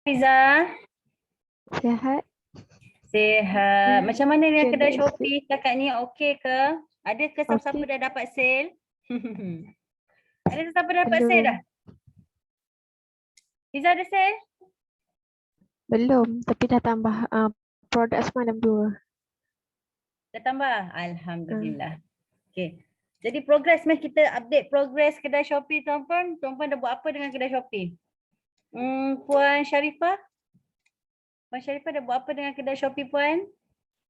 Fiza, Sihat. sihat. Macam mana dengan Macam kedai biasa. Shopee kakak ni? Okey ke? Ada ke siapa-siapa Okey. dah dapat sale? Ada siapa dah dapat sale dah? Belum. Fiza ada sale? Belum. Tapi dah tambah produk semalam 2. Dah tambah? Alhamdulillah. Okey. Jadi progress meh kita update progress kedai Shopee tuan-puan. Tuan-puan dah buat apa dengan kedai Shopee? Puan Sharifah? Puan Sharifah dah buat apa dengan kedai Shopee puan?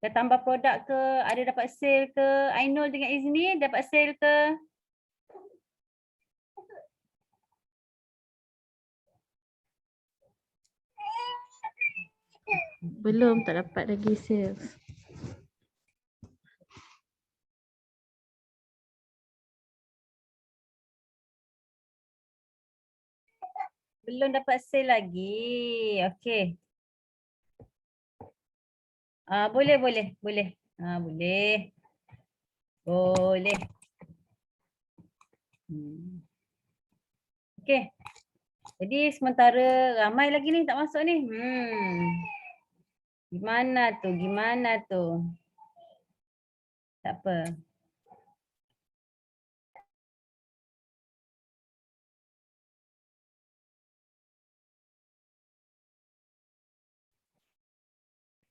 Dah tambah produk ke? Ada dapat sale ke? Ainul dengan Izni dapat sale ke? Belum, tak dapat lagi sales. Belum dapat sale lagi. Okey. Boleh, boleh, boleh. Boleh. Boleh. Okey. Jadi sementara ramai lagi ni tak masuk ni. Gimana tu? Gimana tu? Tak apa.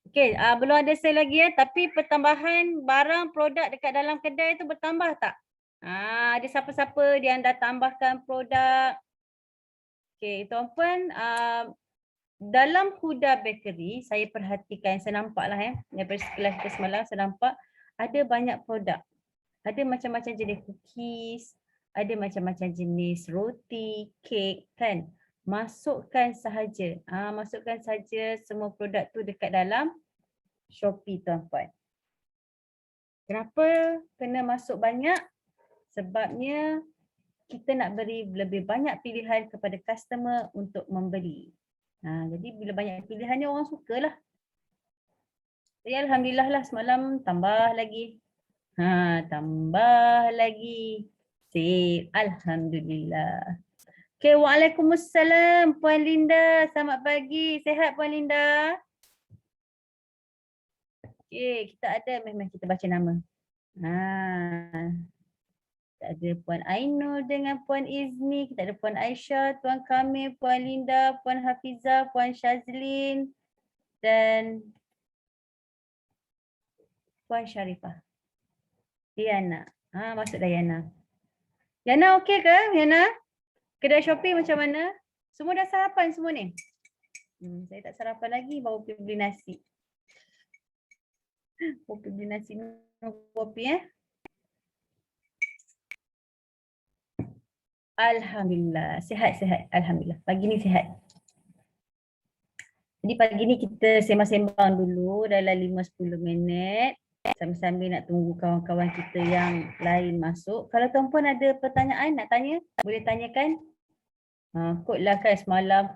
Okey, belum ada sale lagi tapi pertambahan barang produk dekat dalam kedai tu bertambah tak? Ada siapa-siapa yang dah tambahkan produk? Okey, tuan-puan, dalam Huda Bakery saya perhatikan, saya nampaklah daripada sekelas kita semalam saya nampak ada banyak produk. Ada macam-macam jenis cookies, ada macam-macam jenis roti, kek kan. Masukkan sahaja. Masukkan saja semua produk tu dekat dalam Shopee tuan-puan. Kenapa kena masuk banyak? Sebabnya kita nak beri lebih banyak pilihan kepada customer untuk membeli. Jadi bila banyak pilihan ni orang sukalah. Jadi alhamdulillah lah semalam tambah lagi. Tambah lagi. Sip. Alhamdulillah. Okay, waalaikumsalam Puan Linda. Selamat pagi. Sehat Puan Linda? Okay, kita ada memang kita baca nama. Kita ada Puan Ainul dengan Puan Izni. Kita ada Puan Aisyah, Tuan Kamil, Puan Linda, Puan Hafizah, Puan Shazlin dan Puan Sharifah. Diana. Masuk Diana. Diana okey ke Diana? Kedai Shopee macam mana? Semua dah sarapan semua ni? Saya tak sarapan lagi, baru pergi beli nasi. Baru pergi beli nasi minum kopi Alhamdulillah, sihat-sihat. Alhamdulillah, pagi ni sihat. Jadi pagi ni kita sembang-sembang dulu dalam 5-10 minit. Sambil-sambil nak tunggu kawan-kawan kita yang lain masuk. Kalau tuan-puan ada pertanyaan nak tanya, boleh tanyakan. Kotlah kan semalam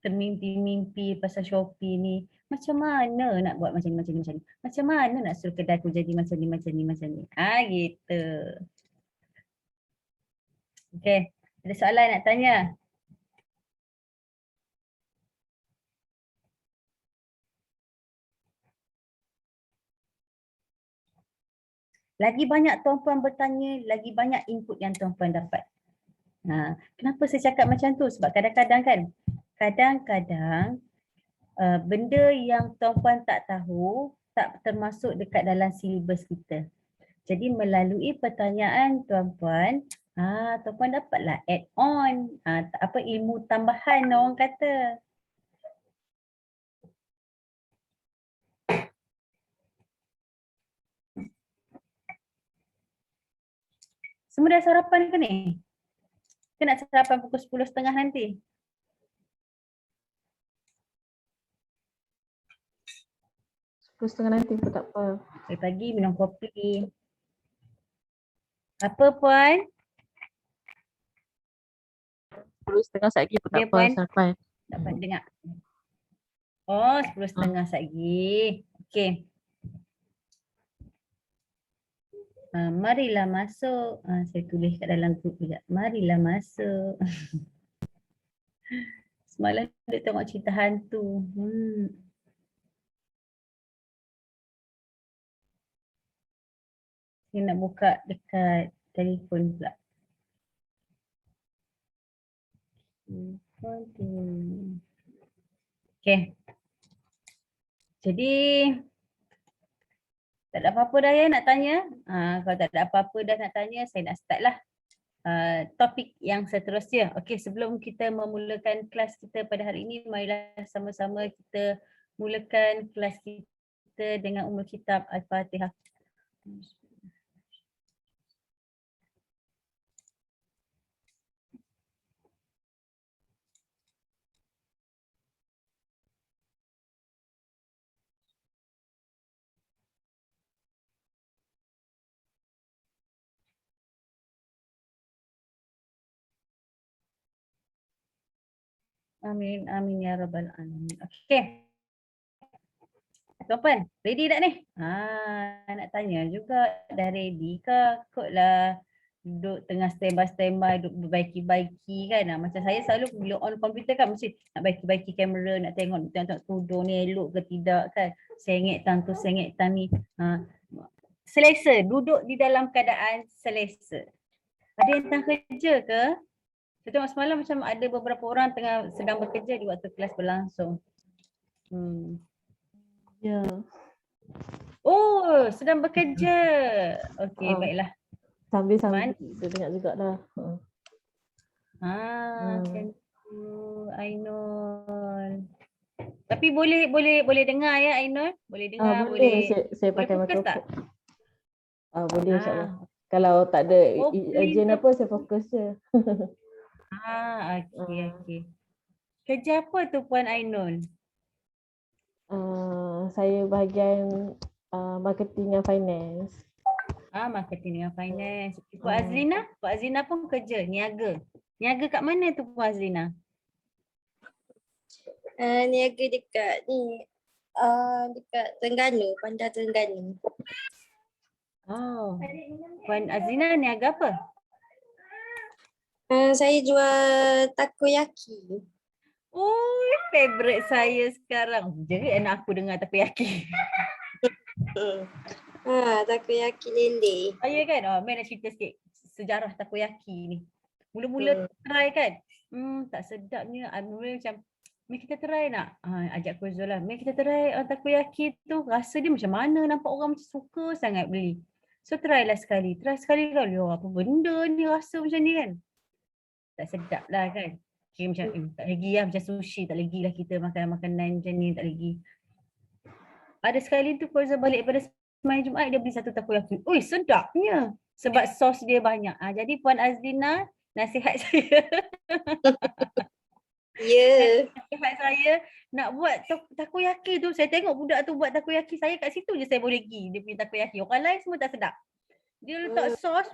termimpi-mimpi pasal Shopee ni. Macam mana nak buat macam ni. Macam mana nak suruh kedai aku jadi macam ni. Gitu. Okey, ada soalan nak tanya? Lagi banyak tuan-puan bertanya, lagi banyak input yang tuan-puan dapat. Kenapa saya cakap macam tu? Sebab kadang-kadang benda yang tuan-puan tak tahu tak termasuk dekat dalam silibus kita. Jadi melalui pertanyaan tuan-puan, tuan-puan dapatlah add on, ilmu tambahan orang kata. Semua dah sarapan ke ni? Ke nak sarapan pukul 10.30 nanti? Setengah nanti pun tak apa. Pagi minum kopi. Apa puan? 10.30 lagi pun tak Ya, apa. Puan. Sampai. Dapat dengar. Oh, 10.30 lagi. Okey. Marilah masuk. Saya tulis kat dalam grup juga. Marilah masuk. Semalam duk tengok cerita hantu. Ni nak buka dekat telefon pula. Okay. Jadi tak ada apa-apa dah ya nak tanya. Kalau tak ada apa-apa dah nak tanya, saya nak start lah topik yang seterusnya. Okey, sebelum kita memulakan kelas kita pada hari ini, marilah sama-sama kita mulakan kelas kita dengan ummul kitab Al-Fatihah. Amin, amin ya rabbal alamin. Okey. Tuan-puan, ready tak ni? Nak tanya juga, dah ready ke? Kotlah duduk tengah standby, duduk berbaiki-baiki kan. Macam saya selalu bila on komputer kan mesti nak baiki-baiki kamera, nak tengok studio ni elok ke tidak kan. Sengit tang tu, sengit tang ni. Selesa, duduk di dalam keadaan selesa. Ada yang tengah kerja ke? Saya tengok semalam macam ada beberapa orang sedang bekerja di waktu kelas berlangsung. Ya. Oh, sedang bekerja. Okey, baiklah. Sambil-sambil kita tengok juga dah. Macam tu, Ainul. Tapi boleh dengar ya Ainul? Boleh dengar, boleh. Saya pakai fokus tak? Boleh insyaAllah. Kalau tak ada urgent apa, saya fokus je. Okey. Kerja apa tu Puan Ainul? Saya bahagian marketing dan finance. Marketing dengan finance. Puan Azlina? Puan Azlina pun kerja, niaga. Niaga kat mana tu Puan Azlina? Niaga dekat ni, dekat Terengganu, Bandar Terengganu. Oh, Puan Azlina niaga apa? Saya jual takoyaki. Oh, favorite saya sekarang. Jadi anak aku dengar takoyaki. Takoyaki lele. Saya kan, main nak cerita sikit sejarah takoyaki ni. Mula-mula try kan, tak sedapnya. Mula macam, mari kita try nak. Ajak Kuzul lah, mari kita try takoyaki tu. Rasa dia macam mana, nampak orang macam suka sangat beli. So try lah sekali. Try sekali kan, apa benda ni rasa macam ni kan. Tak sedap lah kan. Okay, macam tak lagi lah, macam sushi tak lagi lah kita makan makanan macam ni, tak lagi. Ada sekali tu Kuzul balik pada semalam Jumaat, dia beli satu takoyaki. Ui, sedapnya. Sebab sos dia banyak. Jadi Puan Azlina, nasihat saya. Ya. Nasihat saya nak buat takoyaki tu. Saya tengok budak tu buat takoyaki, saya kat situ je saya boleh pergi dia punya takoyaki. Orang lain semua tak sedap. Dia letak sos.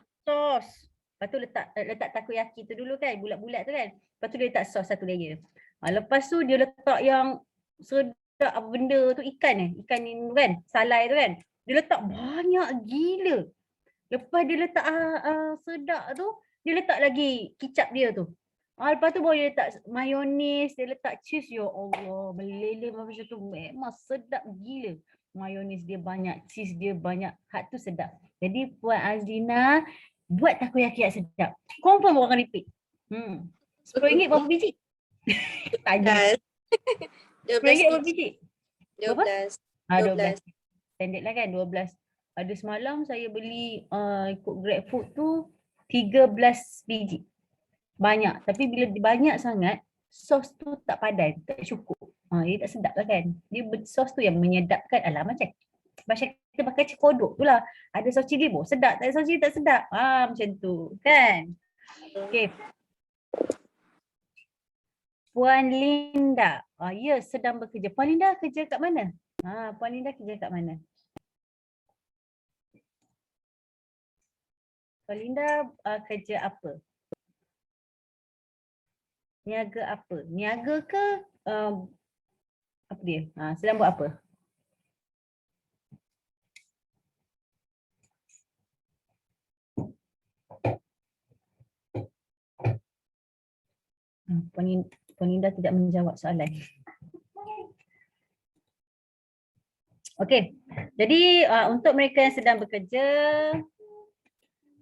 Lepas tu letak takoyaki tu dulu kan, bulat-bulat tu kan. Lepas tu dia letak sos satu layer. Lepas tu dia letak yang sedap apa benda tu, ikan ni kan, salai tu kan. Dia letak banyak gila. Lepas dia letak sedap tu, dia letak lagi kicap dia tu. Lepas tu baru dia letak mayonis, dia letak cheese. Ya Allah, meleleh macam tu. Memang sedap gila. Mayonis dia banyak, cheese dia banyak. Hak tu sedap. Jadi Puan Azlina buat takoyaki yang sedap. Confirm orang akan repeat. RM10 berapa biji? Tanya. RM10 berapa biji? 12. 12. Standard lah kan, 12. Ada semalam saya beli ikut GrabFood tu 13 biji. Banyak. Tapi bila banyak sangat, sos tu tak padan, tak cukup. Dia tak sedap lah kan. Dia sos tu yang menyedapkan. Macam kita pakai cekodok tu lah. Ada sos cili pun sedap, tak ada sos cili tak sedap. Macam tu kan. Okay. Puan Linda. Ya, sedang bekerja. Puan Linda kerja kat mana? Puan Linda kerja kat mana? Puan Linda kerja apa? Niaga apa? Niaga ke apa dia? Sedang buat apa? Puan Linda tidak menjawab soalan. Okey, jadi untuk mereka yang sedang bekerja,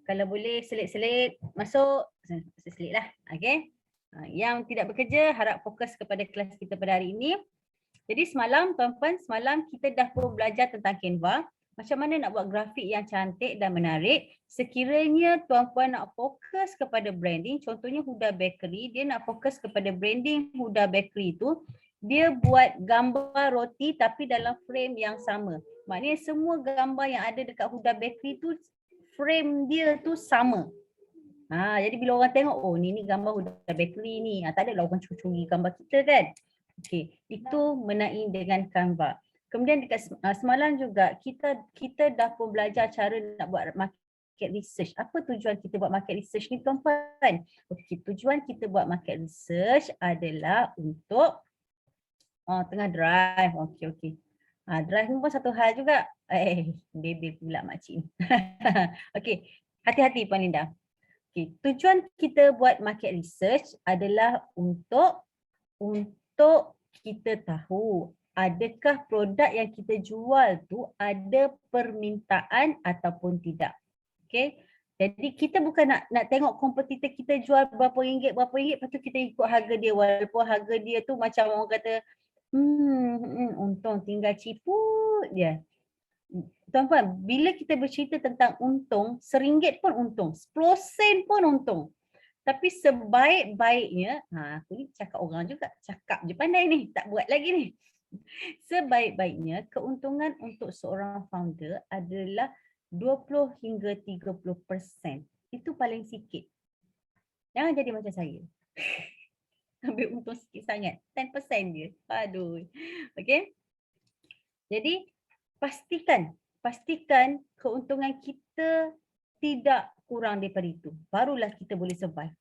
kalau boleh selit-selit masuk, selit lah. Okey. Yang tidak bekerja harap fokus kepada kelas kita pada hari ini. Jadi semalam tuan-puan, semalam kita dah pun belajar tentang Canva. Macam mana nak buat grafik yang cantik dan menarik. Sekiranya tuan-puan nak fokus kepada branding, contohnya Huda Bakery, dia nak fokus kepada branding Huda Bakery tu, dia buat gambar roti tapi dalam frame yang sama. Maknanya semua gambar yang ada dekat Huda Bakery tu, frame dia tu sama. Jadi bila orang tengok, oh ni gambar Huda Bakery ni. Tak adalah orang curi-curi gambar kita kan. Okey, itu mengenai dengan Canva. Kemudian dekat semalam juga kita dah pun belajar cara nak buat market research. Apa tujuan kita buat market research ni tuan-puan? Okey, tujuan kita buat market research adalah untuk tengah drive. Okey. Drive ni pun satu hal juga. Bebe pula makcik ni. Okey, hati-hati Puan Linda. Okey, tujuan kita buat market research adalah untuk kita tahu adakah produk yang kita jual tu ada permintaan ataupun tidak. Okey. Jadi kita bukan nak tengok kompetitor kita jual berapa ringgit, lepas tu kita ikut harga dia walaupun harga dia tu macam orang kata untung tinggal ciput dia. Tuan-puan, bila kita bercerita tentang untung, RM1 pun untung, 10 sen pun untung. Tapi sebaik-baiknya, aku ni cakap orang juga, cakap je pandai ni, tak buat lagi ni. Sebaik-baiknya keuntungan untuk seorang founder adalah 20 hingga 30%. Itu paling sikit. Jangan jadi macam saya. Ambil untung sikit sangat, 10% je. Aduh. Okey. Jadi pastikan keuntungan kita tidak kurang daripada itu. Barulah kita boleh survive.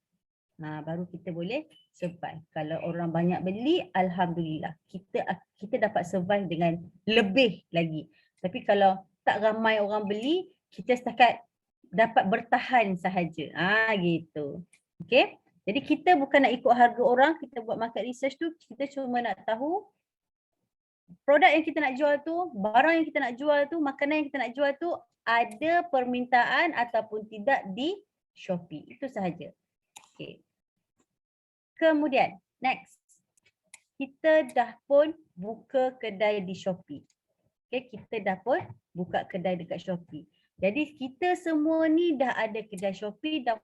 Baru kita boleh survive. Kalau orang banyak beli, alhamdulillah. Kita dapat survive dengan lebih lagi. Tapi kalau tak ramai orang beli, kita setakat dapat bertahan sahaja. Gitu. Okey. Jadi kita bukan nak ikut harga orang, kita buat market research tu, kita cuma nak tahu produk yang kita nak jual tu, barang yang kita nak jual tu, makanan yang kita nak jual tu ada permintaan ataupun tidak di Shopee. Itu sahaja. Okey. Kemudian, next. Kita dah pun buka kedai di Shopee. Okey, kita dah pun buka kedai dekat Shopee. Jadi kita semua ni dah ada kedai Shopee dan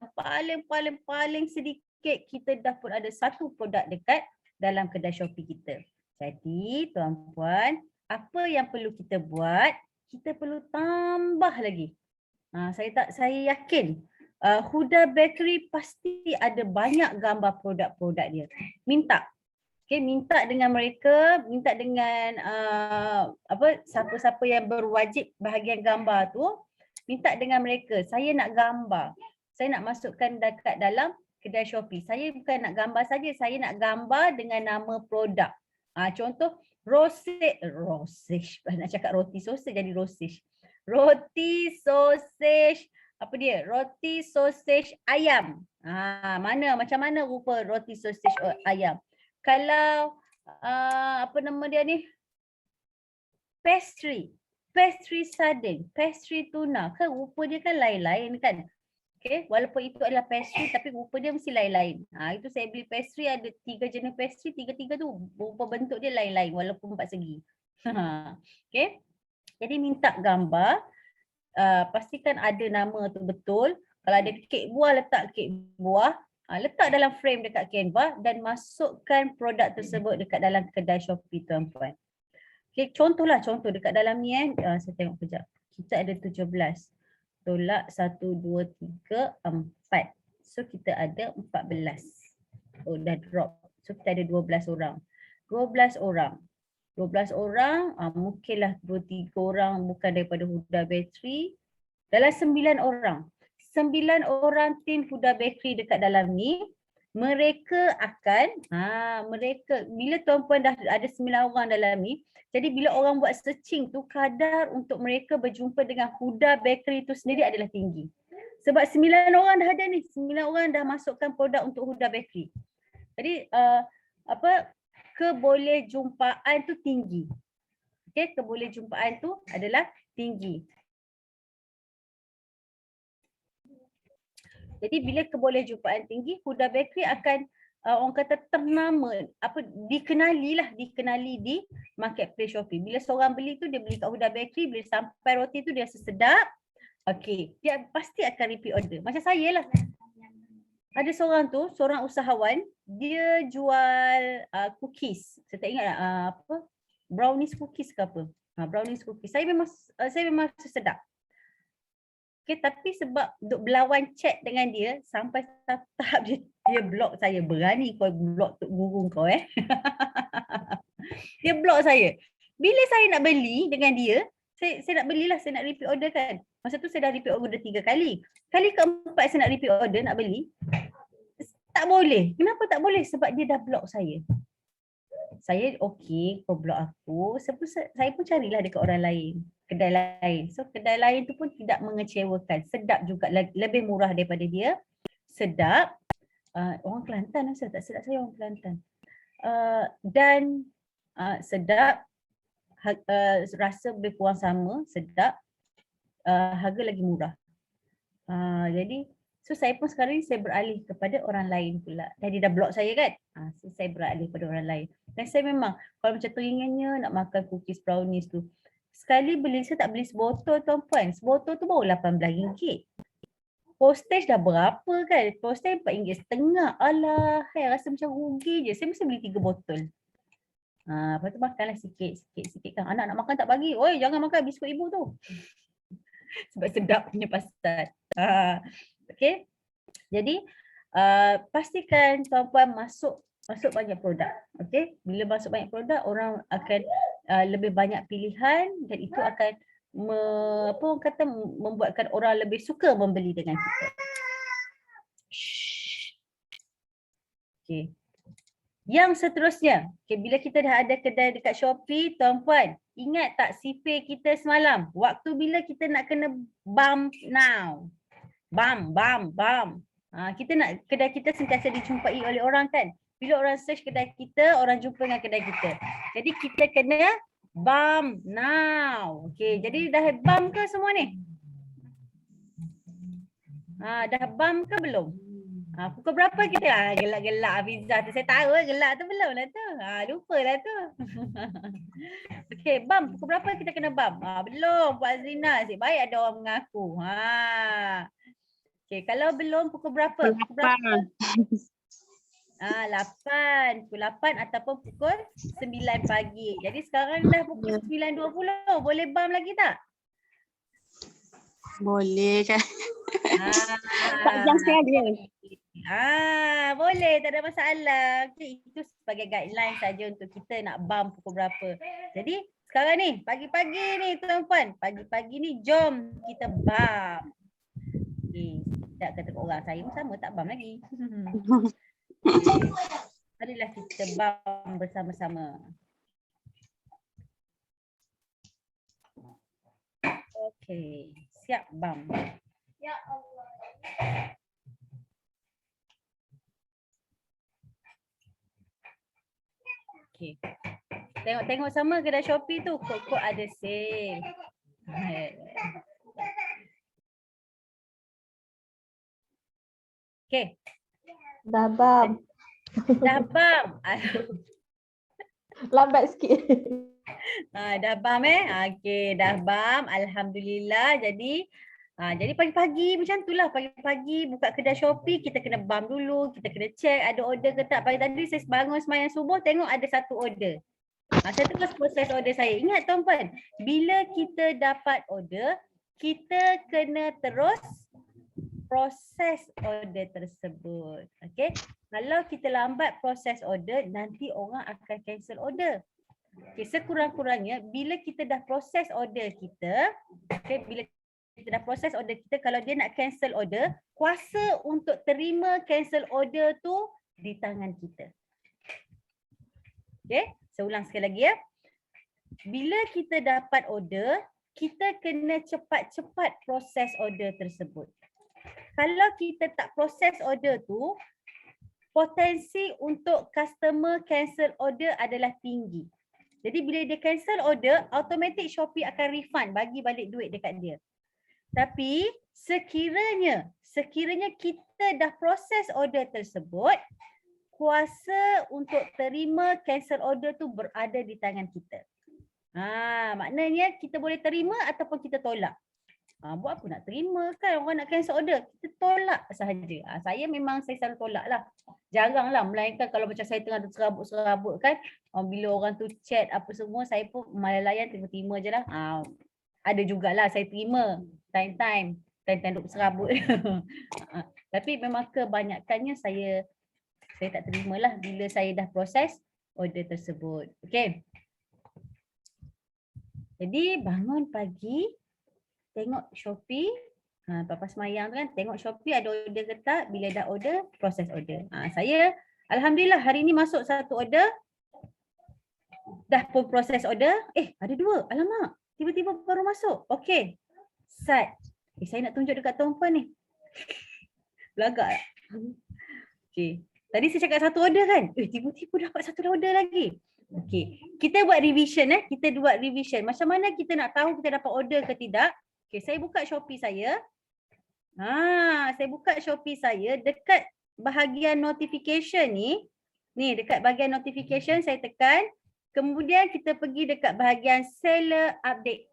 paling sedikit kita dah pun ada satu produk dekat dalam kedai Shopee kita. Jadi tuan-puan, apa yang perlu kita buat? Kita perlu tambah lagi. Saya yakin Huda Bakery pasti ada banyak gambar produk-produk dia. Minta dengan mereka, minta dengan siapa-siapa yang berwajib bahagian gambar tu, minta dengan mereka, saya nak gambar. Saya nak masukkan dekat dalam kedai Shopee. Saya bukan nak gambar saja, saya nak gambar dengan nama produk. Contoh sausage, nak cakap roti sausage jadi sausage. Roti sausage, apa dia? Roti sausage ayam. Macam mana rupa roti sausage ayam? Kalau apa nama dia ni? Pastry sardine, pastry tuna, kan rupa dia kan lain-lain kan? Okay, walaupun itu adalah pastry tapi rupa dia mesti lain-lain. Itu saya beli pastry, ada 3 jenis pastry, tiga-tiga tu rupa bentuk dia lain-lain walaupun 4 segi. Okay, jadi minta gambar, pastikan ada nama tu betul. Kalau ada kek buah, letak kek buah, letak dalam frame dekat Canva dan masukkan produk tersebut dekat dalam kedai Shopee tuan-puan. Okay, contoh dekat dalam ni saya tengok kejap. Kita ada 17. Tolak 1, 2, 3, 4. So kita ada 14. Oh dah drop. So kita ada 12 orang. 12 orang, mungkinlah 2-3 orang bukan daripada Huda Bakery. Dalam 9 orang. 9 orang tim Huda Bakery dekat dalam ni, mereka akan, bila tuan-puan dah ada 9 orang dalam ni, jadi bila orang buat searching tu, kadar untuk mereka berjumpa dengan Huda Bakery tu sendiri adalah tinggi. Sebab 9 orang dah ada ni, 9 orang dah masukkan produk untuk Huda Bakery. Jadi kebolehjumpaan tu tinggi. Okey, kebolehjumpaan tu adalah tinggi. Jadi bila kebolehjumpaan tinggi, Huda Bakery akan orang kata ternama, dikenali di marketplace Shopee. Bila seorang beli tu, dia beli kat Huda Bakery, bila sampai roti tu dia rasa sedap, okey, dia pasti akan repeat order. Macam saya lah. Ada seorang usahawan, dia jual cookies. Saya tak ingat brownies cookies ke apa. Brownies cookies. Saya memang rasa sedap. Okay, tapi sebab duk berlawan chat dengan dia, sampai tahap dia block saya. Berani kau block Tok Guru kau Dia block saya. Bila saya nak beli dengan dia, saya nak belilah, saya nak repeat order kan. Masa tu saya dah repeat order 3 kali. Kali keempat saya nak repeat order, nak beli. Tak boleh. Kenapa tak boleh? Sebab dia dah block saya. Saya okey, kau block aku. Saya pun carilah dekat orang lain. Kedai lain. So kedai lain tu pun tidak mengecewakan. Sedap juga. Lebih murah daripada dia. Sedap. Orang Kelantan lah. Tak sedap saya orang Kelantan. Dan sedap. Rasa lebih kurang sama. Sedap. Harga lagi murah. Jadi so saya pun sekarang ni saya beralih kepada orang lain pula. Dia dah block saya kan. So saya beralih kepada orang lain. Dan saya memang kalau macam teringannya nak makan cookies brownies tu. Sekali beli, saya tak beli sebotol tuan-puan. Sebotol tu baru RM18. Postage dah berapa kan? Postage RM4.50. Alah, rasa macam rugi je. Saya mesti beli 3 botol. Lepas tu makanlah sikit kan. Anak nak makan tak bagi. Oi, jangan makan biskut ibu tu. Sebab sedap punya pasal. Okay. Jadi pastikan tuan-puan masuk banyak produk. Okay. Bila masuk banyak produk, orang akan lebih banyak pilihan dan itu akan membuatkan orang lebih suka membeli dengan kita. Okay. Yang seterusnya, okay, bila kita dah ada kedai dekat Shopee, tuan-puan, ingat tak sifir kita semalam? Waktu bila kita nak kena bump now. Bam. Kita nak kedai kita sentiasa dijumpai oleh orang kan. Bila orang search kedai kita, orang jumpa dengan kedai kita. Jadi kita kena bam now. Okey, jadi dah bam ke semua ni? Dah bam ke belum? Pukul berapa kita? Gelak-gelak Hafiza tu. Saya tahu gelak tu belum lah tu. Lupalah tu. Okey, bam. Pukul berapa kita kena bam? Belum. Puan Zina. Asyik baik ada orang mengaku. Okay, kalau belum pukul berapa? Pukul berapa? 8. Pukul 8 ataupun pukul 9 pagi. Jadi sekarang dah pukul 9.20. Boleh bam lagi tak? Boleh kan? 4 jam saja. Boleh, tak ada masalah. Okay, itu sebagai guideline saja untuk kita nak bam pukul berapa. Jadi sekarang ni, pagi-pagi ni tuan-puan. Pagi-pagi ni jom kita bam. Okay. Tak kata orang saya pun sama, tak bam lagi. Marilah kita bam bersama-sama. Okey, siap bam. Ya Allah. Okey. Tengok sama kedai Shopee tu, kod-kod ada sale. Okey. Dah bam. Lambat sikit. Dah bam Okey, dah bam. Alhamdulillah. Jadi pagi-pagi macam itulah. Pagi-pagi buka kedai Shopee, kita kena bam dulu. Kita kena check ada order ke tak. Pagi tadi saya bangun sembahyang subuh, tengok ada 1 order. Saya terus proses order saya. Ingat tuan-puan, bila kita dapat order, kita kena terus proses order tersebut. Okay. Kalau kita lambat proses order, nanti orang akan cancel order. Okay. Sekurang-kurangnya, bila kita dah proses order kita, okay, bila kita dah proses order kita, kalau dia nak cancel order, kuasa untuk terima cancel order tu di tangan kita. Okay. Saya ulang sekali lagi ya. Bila kita dapat order, kita kena cepat-cepat proses order tersebut. Kalau kita tak proses order tu, potensi untuk customer cancel order adalah tinggi. Jadi bila dia cancel order, automatic Shopee akan refund, bagi balik duit dekat dia. Tapi sekiranya kita dah proses order tersebut, kuasa untuk terima cancel order tu berada di tangan kita. Maknanya kita boleh terima ataupun kita tolak. Buat apa nak terima kan, orang nak cancel order, kita tolak sahaja. Saya selalu tolak lah. Jarang lah, melainkan kalau macam saya tengah serabut-serabut kan, bila orang tu chat apa semua, saya pun malah layan, terima je lah. Ada jugalah saya terima time-time duk serabut. Tapi memang kebanyakannya saya tak terimalah bila saya dah proses order tersebut. Okay. Jadi bangun pagi, tengok Shopee, Papa semayang tu kan, tengok Shopee ada order ke tak, bila dah order, proses order. Saya alhamdulillah hari ni masuk satu order, dah pun proses order, ada dua, alamak, tiba-tiba baru masuk. Okey, start. Saya nak tunjuk dekat tuan puan ni. Belagak tak? Okey, tadi saya cakap satu order kan, tiba-tiba dapat satu order lagi. Okey, kita buat revision Macam mana kita nak tahu kita dapat order ke tidak? Okey, saya buka Shopee saya. Saya buka Shopee saya, dekat bahagian notification ni. Ni dekat bahagian notification saya tekan. Kemudian kita pergi dekat bahagian seller update.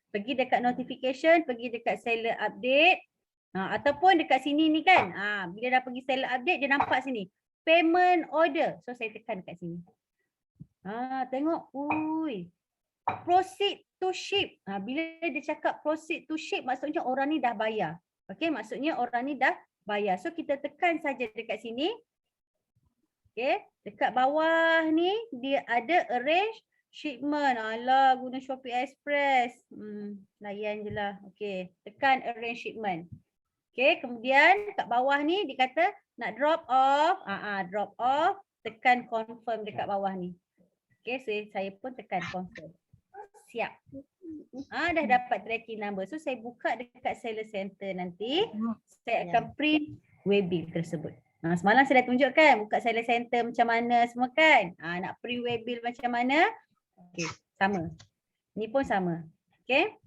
Pergi dekat notification, pergi dekat seller update. Ataupun dekat sini ni kan. Bila dah pergi seller update, dia nampak sini. Payment order. So saya tekan dekat sini. Tengok. Proceed to ship. Bila dia cakap proceed to ship, maksudnya orang ni dah bayar. Okey, maksudnya orang ni dah bayar. So kita tekan saja dekat sini. Okey, dekat bawah ni dia ada arrange shipment. Alah, guna Shopee Express. Layan je lah. Okey, tekan arrange shipment. Okey, kemudian kat bawah ni dia kata nak drop off. Drop off, tekan confirm dekat bawah ni. Okey, so saya pun tekan confirm. Siap. Dah dapat tracking number. So saya buka dekat seller center nanti. Saya akan print waybill tersebut. Semalam saya dah tunjukkan buka seller center macam mana semua kan. Nak print waybill macam mana. Okey, sama. Ni pun sama. Okey.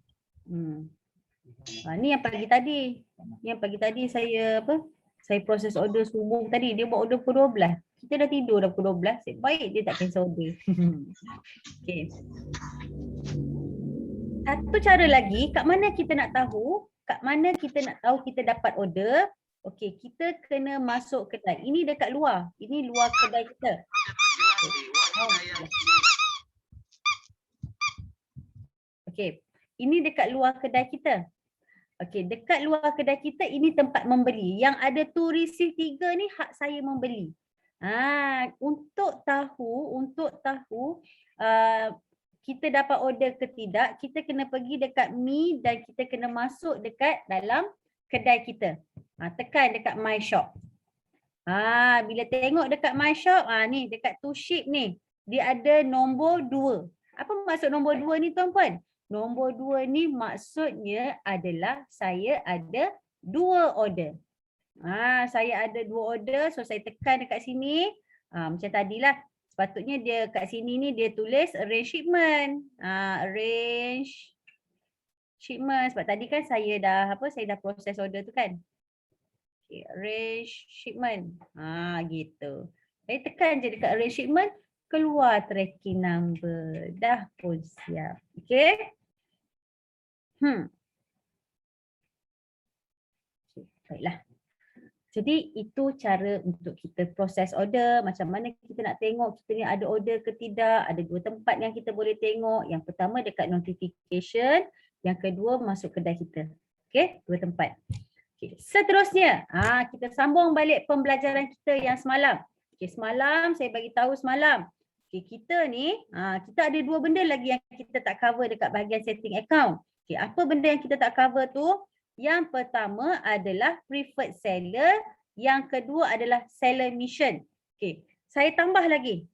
Ni yang pagi tadi. Yang pagi tadi saya saya proses order subuh tadi. Dia buat order pukul 12. Kita dah tidur dah pukul 12. Baik dia tak cancel order. Okey. Satu cara lagi, kat mana kita nak tahu kita dapat order. Okey, kita kena masuk kedai. Ini dekat luar. Ini luar kedai kita. Okey, ini dekat luar kedai kita. Okey, dekat luar kedai kita ini tempat membeli. Yang ada to receive 3 ni hak saya membeli. Untuk tahu kita dapat order ke tidak, kita kena pergi dekat Mi dan kita kena masuk dekat dalam kedai kita. Tekan dekat My Shop. Bila tengok dekat My Shop, ni dekat to ship ni, dia ada nombor 2. Apa maksud nombor 2 ni tuan-puan? Nombor 2 ni maksudnya adalah saya ada 2 order. Saya ada 2 order, so saya tekan dekat sini. Macam tadilah. Sepatutnya dia kat sini ni dia tulis arrange shipment. Arrange shipment. Sebab tadi kan saya dah proses order tu kan. Okay, arrange shipment. Gitu. Saya tekan je dekat arrange shipment, keluar tracking number. Dah pun siap. Okay. Baiklah. Jadi itu cara untuk kita proses order. Macam mana kita nak tengok kita ni ada order ke tidak. Ada 2 tempat yang kita boleh tengok. Yang pertama dekat notification. Yang kedua masuk kedai kita. Okey, 2 tempat. Okay. Seterusnya, kita sambung balik pembelajaran kita yang semalam. Okay, semalam saya bagi tahu semalam. Okay, kita ni, kita ada 2 benda lagi yang kita tak cover dekat bahagian setting account. Okay, apa benda yang kita tak cover tu? Yang pertama adalah preferred seller. Yang kedua adalah seller mission. Okay. Saya tambah lagi.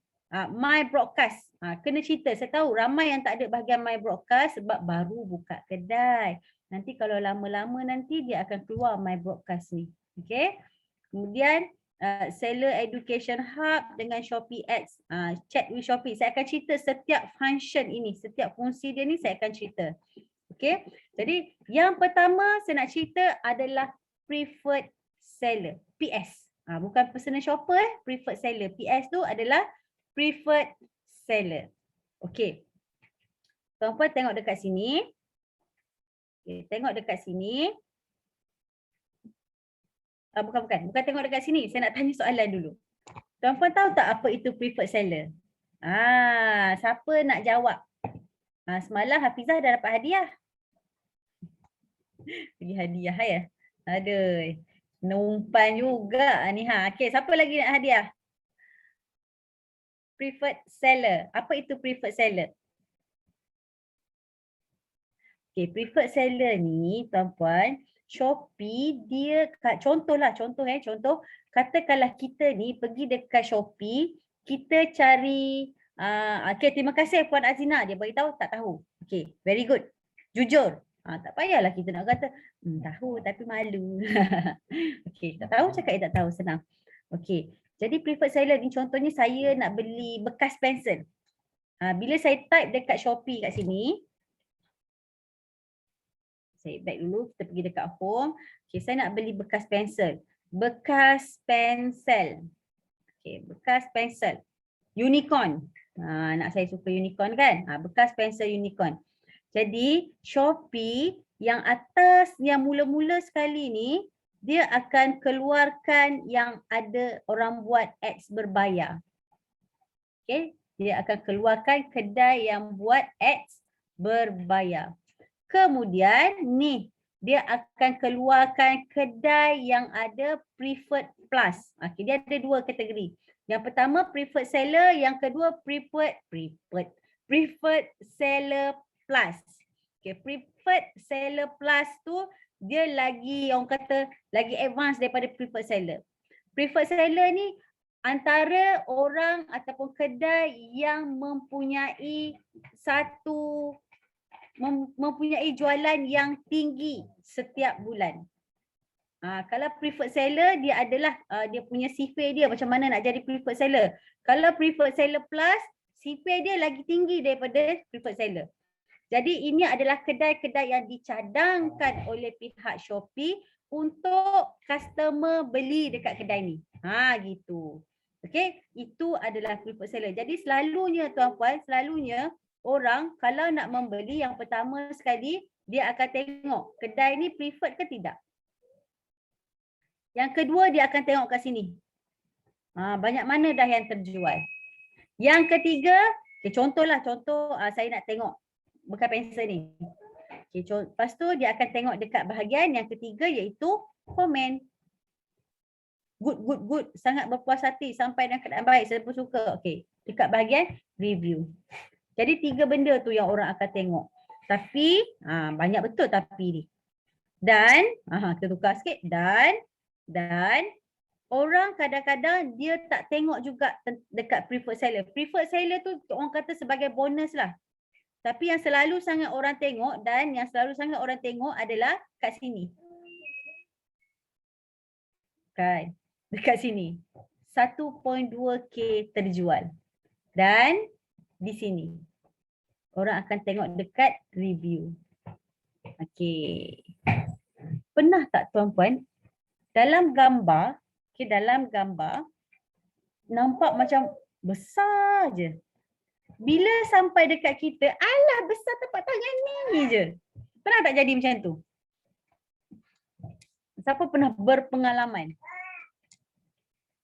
My broadcast. Kena cerita. Saya tahu ramai yang tak ada bahagian my broadcast sebab baru buka kedai. Nanti kalau lama-lama nanti dia akan keluar my broadcast ni. Okay. Kemudian Seller Education Hub dengan Shopee Ads. Chat with Shopee. Saya akan cerita setiap function ini, setiap fungsi dia ni saya akan cerita. Okay. Jadi yang pertama saya nak cerita adalah preferred seller, PS. Bukan personal shopper, preferred seller. PS tu adalah preferred seller. Okay. Tuan-puan tengok dekat sini. Okay, tengok dekat sini. Bukan tengok dekat sini. Saya nak tanya soalan dulu. Tuan-puan tahu tak apa itu preferred seller? Siapa nak jawab? Semalam Hafizah dah dapat hadiah. Bagi hadiah ya. Aduh. Numpan juga ni ha. Okey, siapa lagi nak hadiah? Preferred seller. Apa itu preferred seller? Okey, preferred seller ni tuan-puan, Shopee dia contoh katakanlah kita ni pergi dekat Shopee, kita cari okey, terima kasih Puan Azina, dia beritahu tak tahu. Okey, very good. Jujur. Tak payahlah kita nak kata tahu tapi malu. Okey, tak tahu cakap tak tahu, senang. Okey. Jadi preferred seller ni contohnya saya nak beli bekas pensel. Bila saya type dekat Shopee kat sini, saya back dulu, kita pergi dekat home. Okay, saya nak beli bekas pensel. Bekas pensel. Okay, bekas pensel. Unicorn. Anak saya suka unicorn kan? Bekas pensel unicorn. Jadi Shopee yang atas, yang mula-mula sekali ni, dia akan keluarkan yang ada orang buat ads berbayar. Okay, dia akan keluarkan kedai yang buat ads berbayar. Kemudian ni dia akan keluarkan kedai yang ada preferred plus. Okey, dia ada dua kategori. Yang pertama preferred seller, yang kedua preferred seller plus. Okey, preferred seller plus tu dia lagi orang kata lagi advance daripada preferred seller. Preferred seller ni antara orang ataupun kedai yang mempunyai mempunyai jualan yang tinggi setiap bulan. Kalau preferred seller dia adalah dia punya sifir dia macam mana nak jadi preferred seller. Kalau preferred seller plus, sifir dia lagi tinggi daripada preferred seller. Jadi ini adalah kedai-kedai yang dicadangkan oleh pihak Shopee untuk customer beli dekat kedai ni. Gitu. Okey, itu adalah preferred seller. Jadi selalunya tuan-puan, orang kalau nak membeli yang pertama sekali dia akan tengok kedai ni preferred ke tidak. Yang kedua dia akan tengok kat sini. Banyak mana dah yang terjual. Yang ketiga, contoh saya nak tengok bekas pensel ni. Lepas tu dia akan tengok dekat bahagian yang ketiga iaitu komen. Good. Sangat berpuas hati sampai dalam keadaan baik. Saya pun suka. Okey, dekat bahagian review. Jadi 3 benda tu yang orang akan tengok. Tapi, banyak betul tapi ni. Dan, kita tukar sikit. Dan, orang kadang-kadang dia tak tengok juga dekat preferred seller. Preferred seller tu orang kata sebagai bonus lah. Tapi yang selalu sangat orang tengok adalah kat sini. Kan, dekat sini. 1.2K terjual. Dan, di sini. Orang akan tengok dekat review. Okey. Pernah tak tuan-puan dalam gambar nampak macam besar je. Bila sampai dekat kita, alah besar tapak tangan ni je. Pernah tak jadi macam tu? Siapa pernah berpengalaman?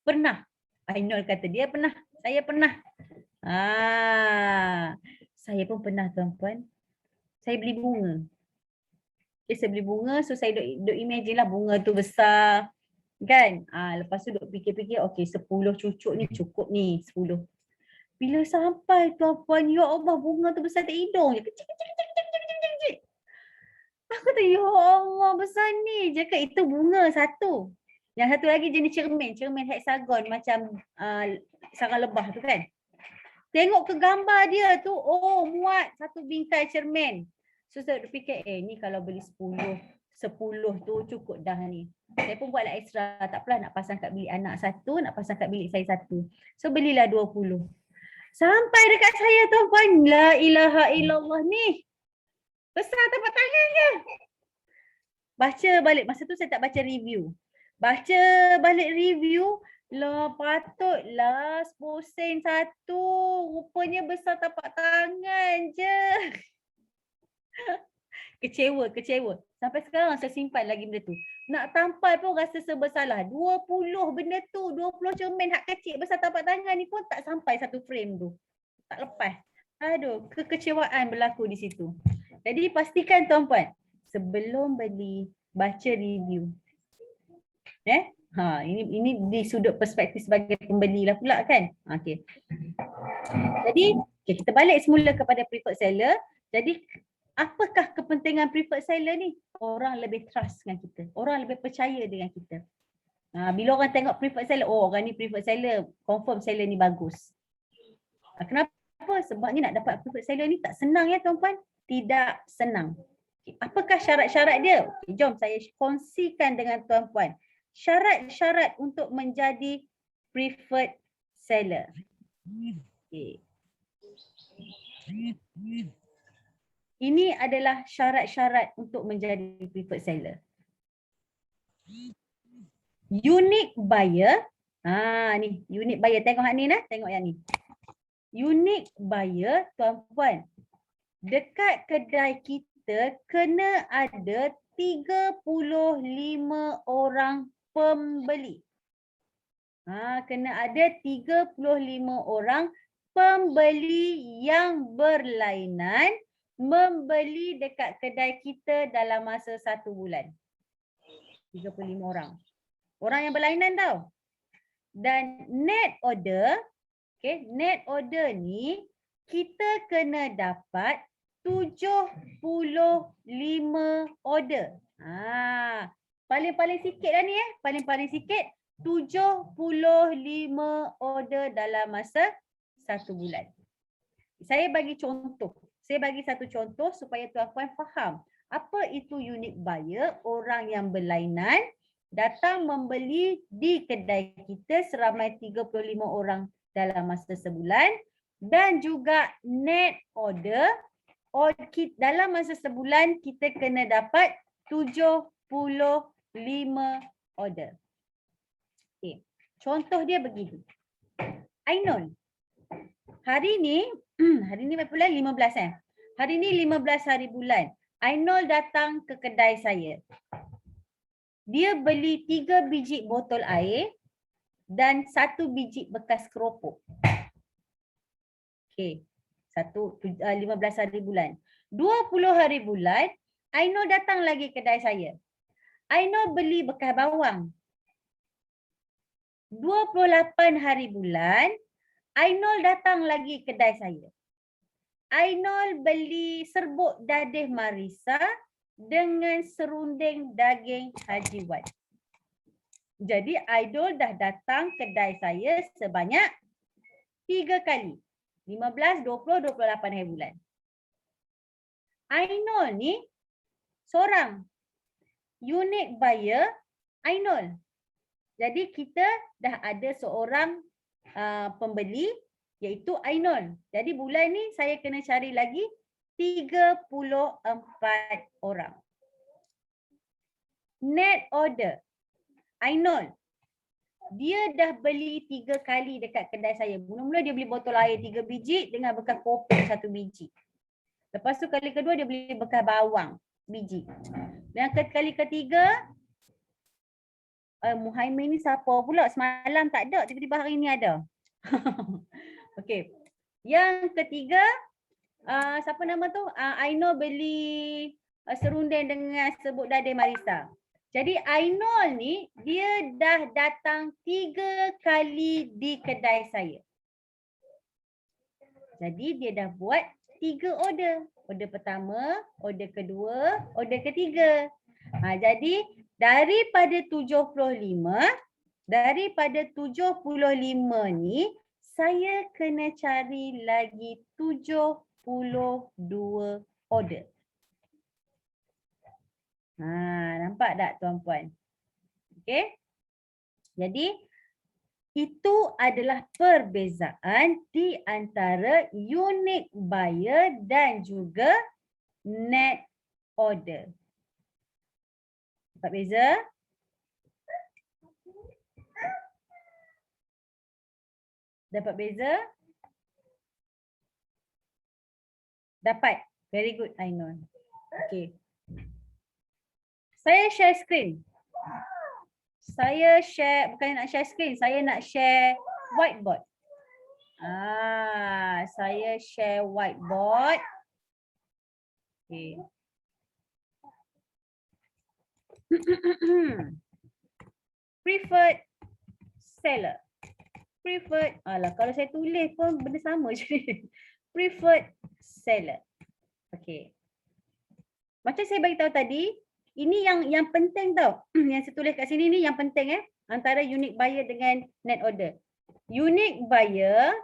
Pernah. Ainul kata dia pernah. Saya pernah. Saya pun pernah tuan-puan. Saya beli bunga. Saya beli bunga, so saya duk imagine lah bunga tu besar. Kan? Lepas tu duk fikir-fikir, okey 10 cucuk ni cukup ni, 10. Bila sampai tuan-puan, ya Allah bunga tu besar tak hidung je. Kecil. Aku kata, ya Allah besar ni. Cakap itu bunga satu. Yang satu lagi jenis cermin hexagon macam sarang lebah tu kan. Tengok ke gambar dia tu, muat satu bingkai cermin. So saya fikir, ni kalau beli 10 10 tu cukup dah ni. Saya pun buatlah extra, tak apalah nak pasang kat bilik anak satu, nak pasang kat bilik saya satu. So belilah 20. Sampai dekat saya tuan-puan, la ilaha illallah ni. Besar tapak tangan ke? Baca balik, masa tu saya tak baca review. Baca balik review, lah patutlah 10 sen satu. Rupanya besar tapak tangan je. Kecewa. Sampai sekarang saya simpan lagi benda tu. Nak tampal pun rasa serba salah. 20 benda tu, 20 cermin hak kecil besar tapak tangan ni pun tak sampai satu frame tu. Tak lepas. Aduh, kekecewaan berlaku di situ. Jadi pastikan tuan-puan, sebelum beli, baca review. Ini di sudut perspektif sebagai pembeli lah pula kan. Okey. Jadi, kita balik semula kepada preferred seller. Jadi, apakah kepentingan preferred seller ni? Orang lebih trust dengan kita. Orang lebih percaya dengan kita. Bila orang tengok preferred seller, oh orang ni preferred seller, confirm seller ni bagus. Kenapa? Sebabnya nak dapat preferred seller ni tak senang ya tuan-puan. Tidak senang. Apakah syarat-syarat dia? Jom saya kongsikan dengan tuan-puan. Syarat-syarat untuk menjadi preferred seller. Okay. Ini adalah syarat-syarat untuk menjadi preferred seller. Unique buyer. Ni unique buyer. Tengok hak ni nah, tengok yang ni. Unique buyer, tuan-puan. Dekat kedai kita kena ada 35 orang pembeli. Kena ada 35 orang pembeli yang berlainan membeli dekat kedai kita dalam masa 1 bulan. 35 orang. Orang yang berlainan tau. Dan net order, okay, net order ni kita kena dapat 75 order. Paling-paling sikit lah ni paling-paling sikit 75 order dalam masa 1 bulan. Saya bagi contoh. Saya bagi satu contoh supaya tuan-puan faham. Apa itu unique buyer? Orang yang berlainan datang membeli di kedai kita seramai 35 orang dalam masa sebulan. Dan juga net order. Dalam masa sebulan kita kena dapat 75 order. Okay. Contoh dia begini. Ainul. Hari ni bulan 15 Hari ni 15 hari bulan. Ainul datang ke kedai saya. Dia beli 3 biji botol air dan 1 biji bekas keropok. Okey. 15 hari bulan. 20 hari bulan, Ainul datang lagi kedai saya. Ainul beli bekas bawang. 28 hari bulan, Ainul datang lagi kedai saya. Ainul beli serbuk dadih Marisa dengan serunding daging Haji Wan. Jadi Ainul dah datang kedai saya sebanyak 3 kali. 15, 20, 28 hari bulan. Ainul ni seorang. Unique buyer Ainul. Jadi kita dah ada seorang pembeli iaitu Ainul. Jadi bulan ni saya kena cari lagi 34 orang. Net order. Ainul. Dia dah beli 3 kali dekat kedai saya. Mula-mula dia beli botol air 3 biji dengan bekas kopi 1 biji. Lepas tu kali kedua dia beli bekas bawang biji. Dan kali ketiga, Muhaimin ni siapa pula? Semalam tak ada, tiba-tiba hari ni ada. Okey. Yang ketiga, siapa nama tu? Ainul beli serunding dengan serbuk dadih Marisa. Jadi Ainul ni dia dah datang 3 kali di kedai saya. Jadi dia dah buat 3 order. Order pertama, order kedua, order ketiga. Jadi daripada 75 ni saya kena cari lagi 72 order. Nampak tak tuan-puan? Okey. Jadi itu adalah perbezaan di antara unique buyer dan juga net order. Dapat beza? Dapat beza? Dapat. Very good, Ainun. Okay. Saya share screen. Saya share, bukan nak share screen, saya nak share whiteboard. Saya share whiteboard. Okay. Preferred seller. Preferred, kalau saya tulis pun benda sama je. Preferred seller. Okay. Macam saya bagi tahu tadi, ini yang penting tau. Yang saya tulis kat sini ni yang penting antara unique buyer dengan net order. Unique buyer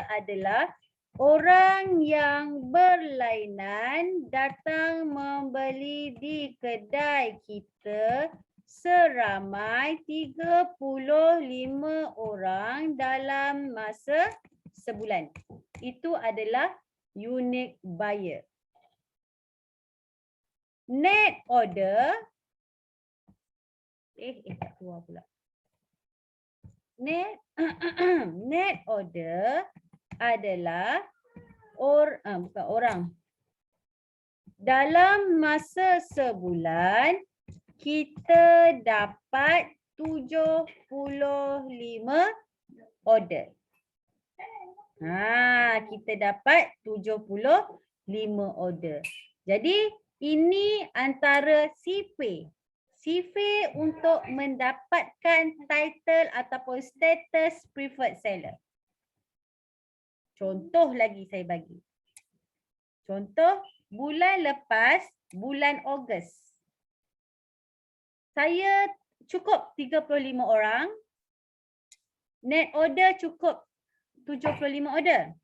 adalah orang yang berlainan datang membeli di kedai kita seramai 35 orang dalam masa sebulan. Itu adalah unique buyer. Net order, tak keluar pula. Net order adalah bukan orang. Dalam masa sebulan kita dapat 75 order. Kita dapat 75 order. Jadi ini antara CP. CP untuk mendapatkan title ataupun status preferred seller. Contoh lagi saya bagi. Contoh bulan lepas, bulan Ogos. Saya cukup 35 orang. Net order cukup 75 order.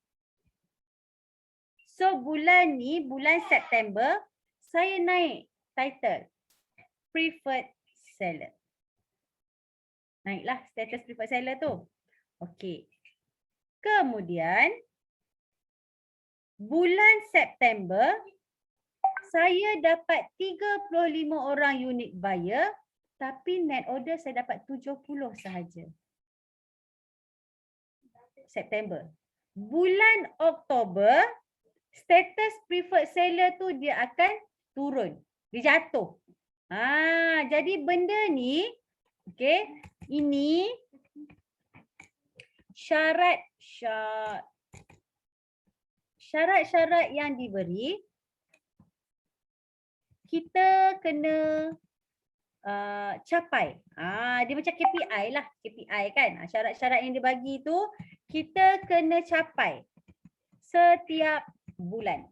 So bulan ni, bulan September, saya naik title preferred seller. Naiklah status preferred seller tu. Okey. Kemudian bulan September saya dapat 35 orang unique buyer tapi net order saya dapat 70 sahaja. September. Bulan Oktober status preferred seller tu dia akan turun. Dia jatuh. Jadi benda ni, okey, ini syarat-syarat yang diberi, kita kena capai. Dia macam KPI lah, KPI kan. Syarat-syarat yang dibagi tu kita kena capai setiap bulan.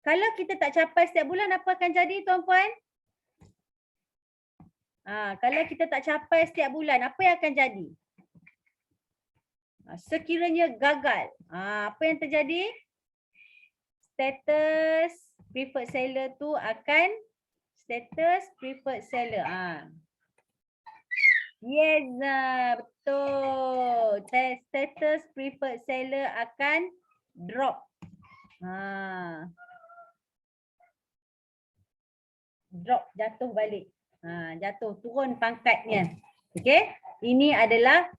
Kalau kita tak capai setiap bulan, apa akan jadi tuan-puan? Kalau kita tak capai setiap bulan, apa yang akan jadi? Sekiranya gagal, apa yang terjadi? Status preferred seller tu akan status preferred seller. Yes, betul. Status preferred seller akan drop. Drop, jatuh balik. Jatuh, turun pangkatnya. Okey, ini adalah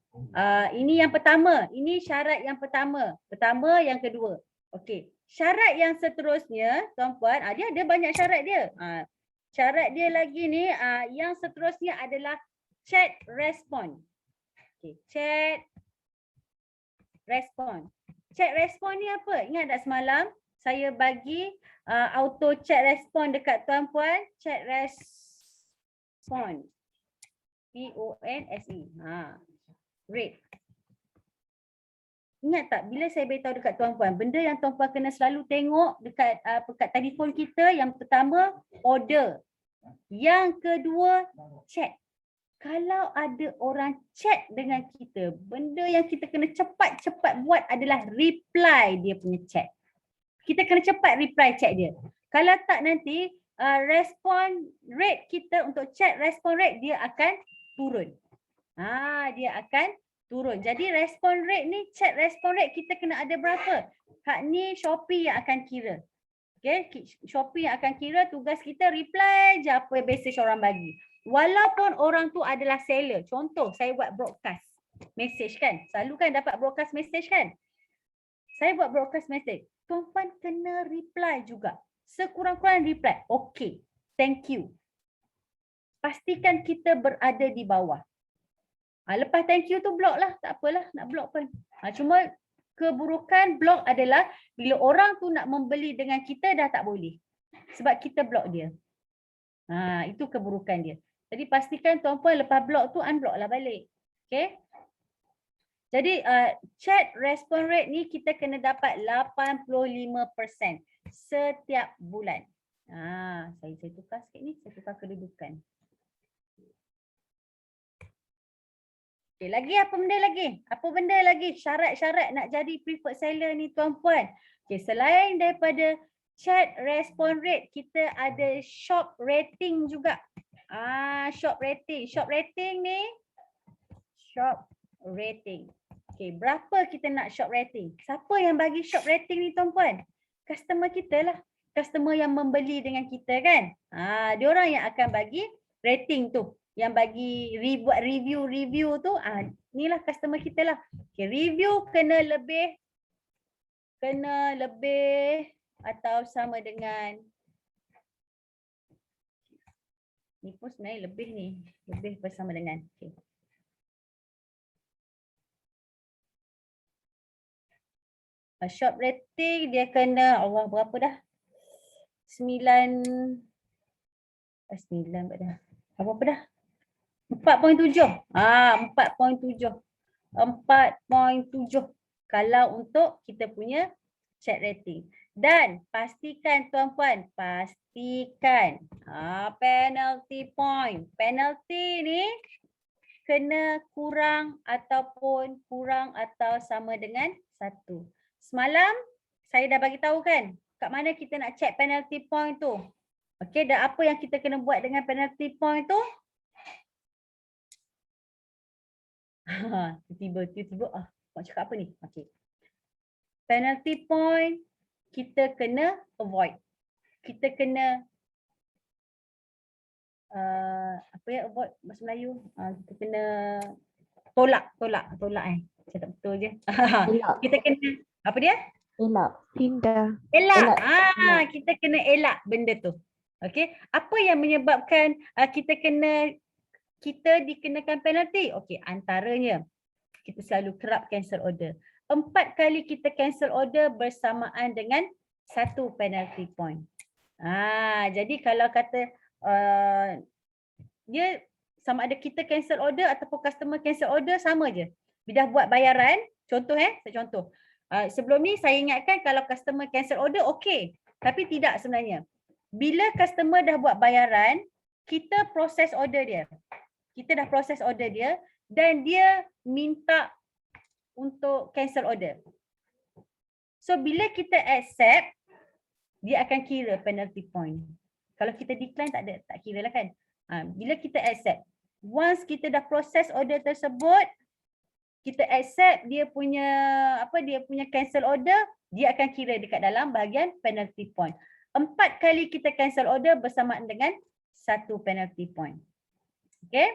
ini yang pertama. Ini syarat yang pertama. Pertama, yang kedua. Okey, syarat yang seterusnya, tuan-puan, dia ada banyak syarat dia. Syarat dia lagi ni, yang seterusnya adalah chat respond. Okey, chat respond. Chat respond ni apa? Ingat tak semalam saya bagi auto chat respond dekat tuan-puan? Chat respond. PONSE. Rate. Ingat tak bila saya beritahu dekat tuan-puan, benda yang tuan-puan kena selalu tengok dekat telefon kita, yang pertama order. Yang kedua chat. Kalau ada orang chat dengan kita, benda yang kita kena cepat-cepat buat adalah reply dia punya chat. Kita kena cepat reply chat dia. Kalau tak nanti respon rate kita untuk chat respon rate dia akan turun. Dia akan turun. Jadi respon rate ni, chat respon rate kita kena ada berapa? Hak ni Shopee yang akan kira. Okay, Shopee yang akan kira, tugas kita reply je apa message orang bagi. Walaupun orang tu adalah seller. Contoh, saya buat broadcast message kan. Selalu kan dapat broadcast message kan. Saya buat broadcast message. Tuan-tuan kena reply juga. Sekurang-kurang reply. Okay, thank you. Pastikan kita berada di bawah. Lepas thank you tu block lah. Tak apalah nak block pun. Cuma keburukan block adalah bila orang tu nak membeli dengan kita dah tak boleh. Sebab kita block dia. Itu keburukan dia. Jadi pastikan tuan-puan lepas block tu unblock lah balik. Okay. Jadi chat respon rate ni kita kena dapat 85% setiap bulan. Saya tukar sikit ni, saya tukar kedudukan. Okay, lagi apa benda lagi? Apa benda lagi syarat-syarat nak jadi preferred seller ni tuan-puan? Okay, selain daripada chat respon rate, kita ada shop rating juga. Shop rating. Shop rating ni, shop rating. Okay, berapa kita nak shop rating? Siapa yang bagi shop rating ni tuan-puan? Customer kita lah. Customer yang membeli dengan kita kan. Diorang yang akan bagi rating tu. Yang bagi buat review tu, inilah customer kita lah. Okay, review kena lebih atau sama dengan, ni pun sebenarnya lebih ni, lebih bersama dengan. Okay. Shop rating dia kena, Allah berapa dah? 9 dah. Apa dah? 4.7. 4.7. 4.7 kalau untuk kita punya chat rating. Dan pastikan tuan-puan, pastikan penalty point. Penalty ni kena kurang atau sama dengan 1. Semalam saya dah bagi tahu kan kat mana kita nak check penalty point tu. Okey, dan apa yang kita kena buat dengan penalty point tu? Tiba-tiba nak cakap apa ni? Okey. Penalty point kita kena avoid. Kita kena avoid bahasa Melayu. Kita kena tolak. Saya tak betul je. Kita kena apa dia? Elak. Kita kena elak benda tu. Okey. Apa yang menyebabkan kita dikenakan penalty? Okey, antaranya kita selalu kerap cancel order. 4 kali kita cancel order bersamaan dengan 1 penalty point. Jadi kalau kata dia sama ada kita cancel order ataupun customer cancel order, sama je. Bila dah buat bayaran, contoh saya contoh. Sebelum ni saya ingatkan kalau customer cancel order okey, tapi tidak sebenarnya. Bila customer dah buat bayaran, kita proses order dia. Kita dah proses order dia dan dia minta untuk cancel order. So bila kita accept, dia akan kira penalty point. Kalau kita decline tak kira lah kan. Bila kita accept, once kita dah proses order tersebut, kita accept dia punya cancel order, dia akan kira dekat dalam bahagian penalty point. 4 kali kita cancel order bersamaan dengan 1 penalty point. Okay?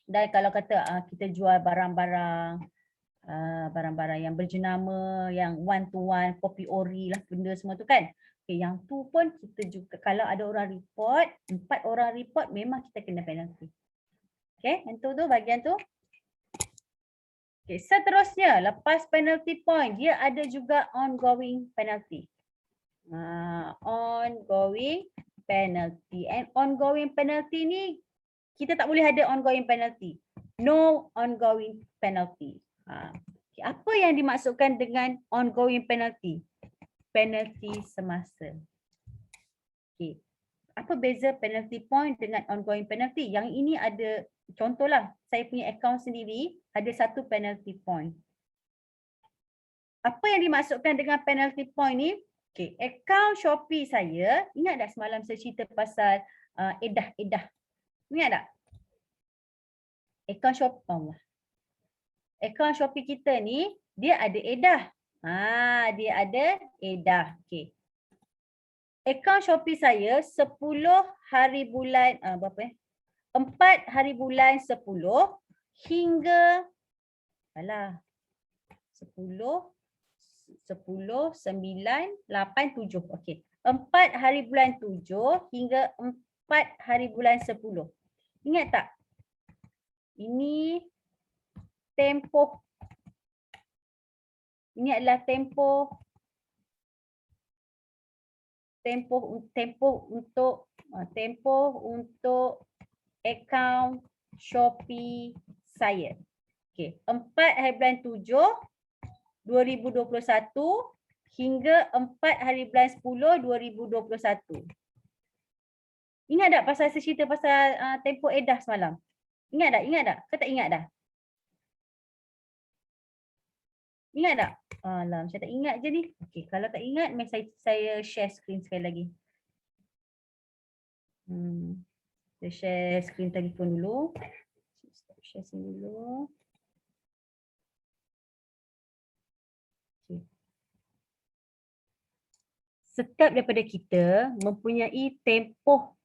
Dan kalau kata kita jual barang-barang yang berjenama, yang one to one, kopi ori lah, benda semua tu kan. Okay, yang tu pun kita juga, kalau ada orang report, 4 orang report, memang kita kena penalty. Okay, yang tu bahagian tu. Okay, seterusnya, lepas penalty point, dia ada juga ongoing penalty. Ongoing penalty. And ongoing penalty ni, kita tak boleh ada ongoing penalty. No ongoing penalty. Okay, apa yang dimaksudkan dengan ongoing penalty? Penalty semasa. Okay. Apa beza penalty point dengan ongoing penalty? Yang ini ada, contohlah, saya punya account sendiri ada 1 penalty point. Apa yang dimaksudkan dengan penalty point ni? Okay, akaun Shopee saya, ingat tak semalam saya cerita pasal edah. Ingat tak? Akaun Shopee, akaun Shopee kita ni, dia ada edah. Dia ada edah. Okay. Akaun Shopee saya 10 hari bulan, berapa 4 hari bulan 10 hingga 10, 9, 8, 7. Okey. 4 hari bulan 7 hingga 4 hari bulan 10. Ingat tak? Ini tempoh. Ini adalah tempoh untuk akaun Shopee saya. Okey, 4 hari bulan 7 2021 hingga 4 hari bulan 10 2021. Ingat tak pasal saya cerita pasal tempoh edah semalam? Ingat tak? Kau tak ingat dah? Ingat tak? Alah, macam tak ingat je ni. Okey, kalau tak ingat, saya share screen sekali lagi. Saya share screen telefon dulu. Stop share screen dulu. Okay. Setiap daripada kita mempunyai tempoh,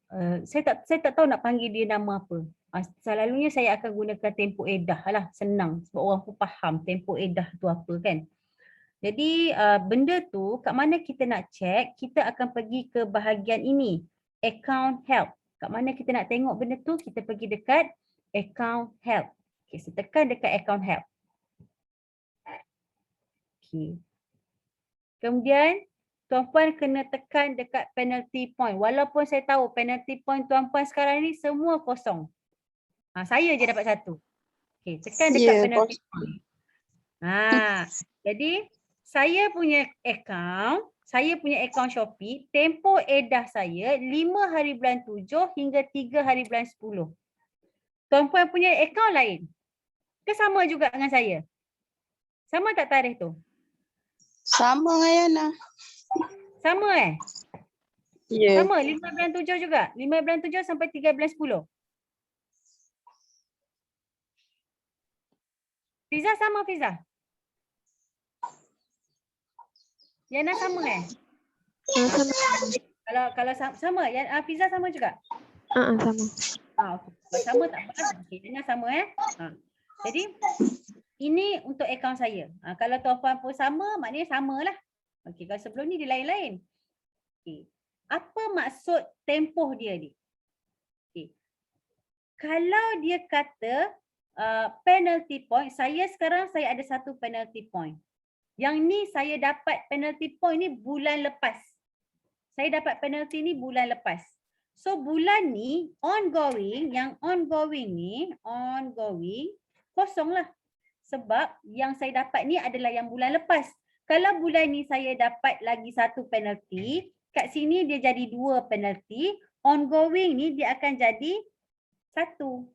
saya tak tahu nak panggil dia nama apa. Selalunya saya akan gunakan tempoh edah lah, senang sebab orang pun faham tempoh edah tu apa kan. Jadi benda tu kat mana kita nak check, kita akan pergi ke bahagian ini, account help. Kat mana kita nak tengok benda tu, kita pergi dekat account help. Okay, saya tekan dekat account help. Okay. Kemudian tuan-puan kena tekan dekat penalty point. Walaupun saya tahu penalty point tuan-puan sekarang ni semua kosong. Saya je dapat 1. Okay, tekan dekat penalty point. Jadi saya punya akaun Shopee, tempoh edah saya 5 hari bulan 7 hingga 3 hari bulan 10. Tuan-puan punya akaun lain ke sama juga dengan saya? Sama tak tarikh tu? Sama Ayana. Sama Ya. Sama 5 bulan 7 juga. 5 bulan 7 sampai 3 bulan 10. Fiza sama Fiza? Yana sama Sama. Kalau sama, Fiza sama juga? Sama. Okay. Kalau sama tak apa. Okey, Yana sama Jadi ini untuk akaun saya. Kalau tuan-puan pun sama, maknanya samalah. Okey, kalau sebelum ni dia lain-lain. Okey. Apa maksud tempoh dia ni? Okey. Kalau dia kata penalty point, sekarang saya ada 1 penalty point. Yang ni saya dapat penalty point ni bulan lepas. Saya dapat penalty ni bulan lepas. So bulan ni ongoing kosong lah. Sebab yang saya dapat ni adalah yang bulan lepas. Kalau bulan ni saya dapat lagi 1 penalty, kat sini dia jadi 2 penalty, ongoing ni dia akan jadi 1.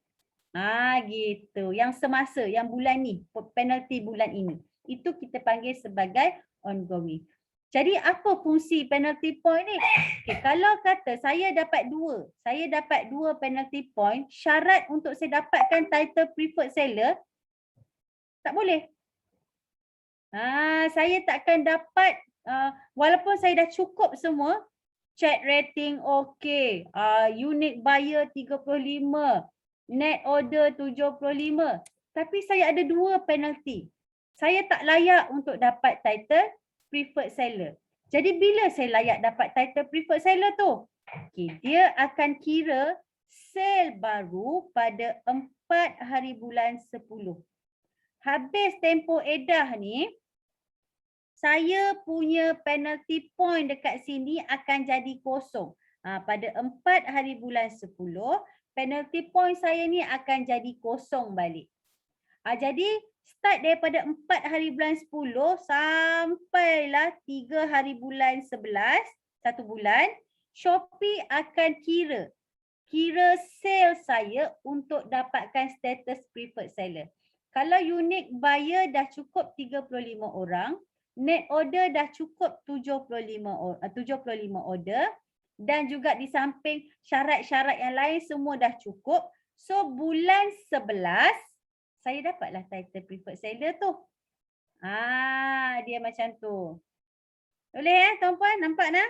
Gitu. Yang semasa, yang bulan ni, penalty bulan ini. Itu kita panggil sebagai ongoing. Jadi apa fungsi penalty point ni? Okay, kalau kata saya dapat 2 penalty point, syarat untuk saya dapatkan title preferred seller, tak boleh. Saya takkan dapat, walaupun saya dah cukup semua, chat rating okey, unique buyer 35, net order 75, tapi saya ada 2 penalty. Saya tak layak untuk dapat title preferred seller. Jadi bila saya layak dapat title preferred seller tu? Okay, dia akan kira sale baru pada 4 hari bulan 10. Habis tempoh edah ni, saya punya penalty point dekat sini akan jadi kosong. Pada 4 hari bulan 10, penalty point saya ni akan jadi kosong balik. Jadi start daripada 4 hari bulan 10 sampailah 3 hari bulan 11, 1 bulan, Shopee akan kira sale saya untuk dapatkan status preferred seller. Kalau unique buyer dah cukup 35 orang, net order dah cukup 75 order dan juga di samping syarat-syarat yang lain semua dah cukup. So bulan 11 saya dapatlah title preferred seller tu. Dia macam tu. Boleh tuan-puan nampak nah?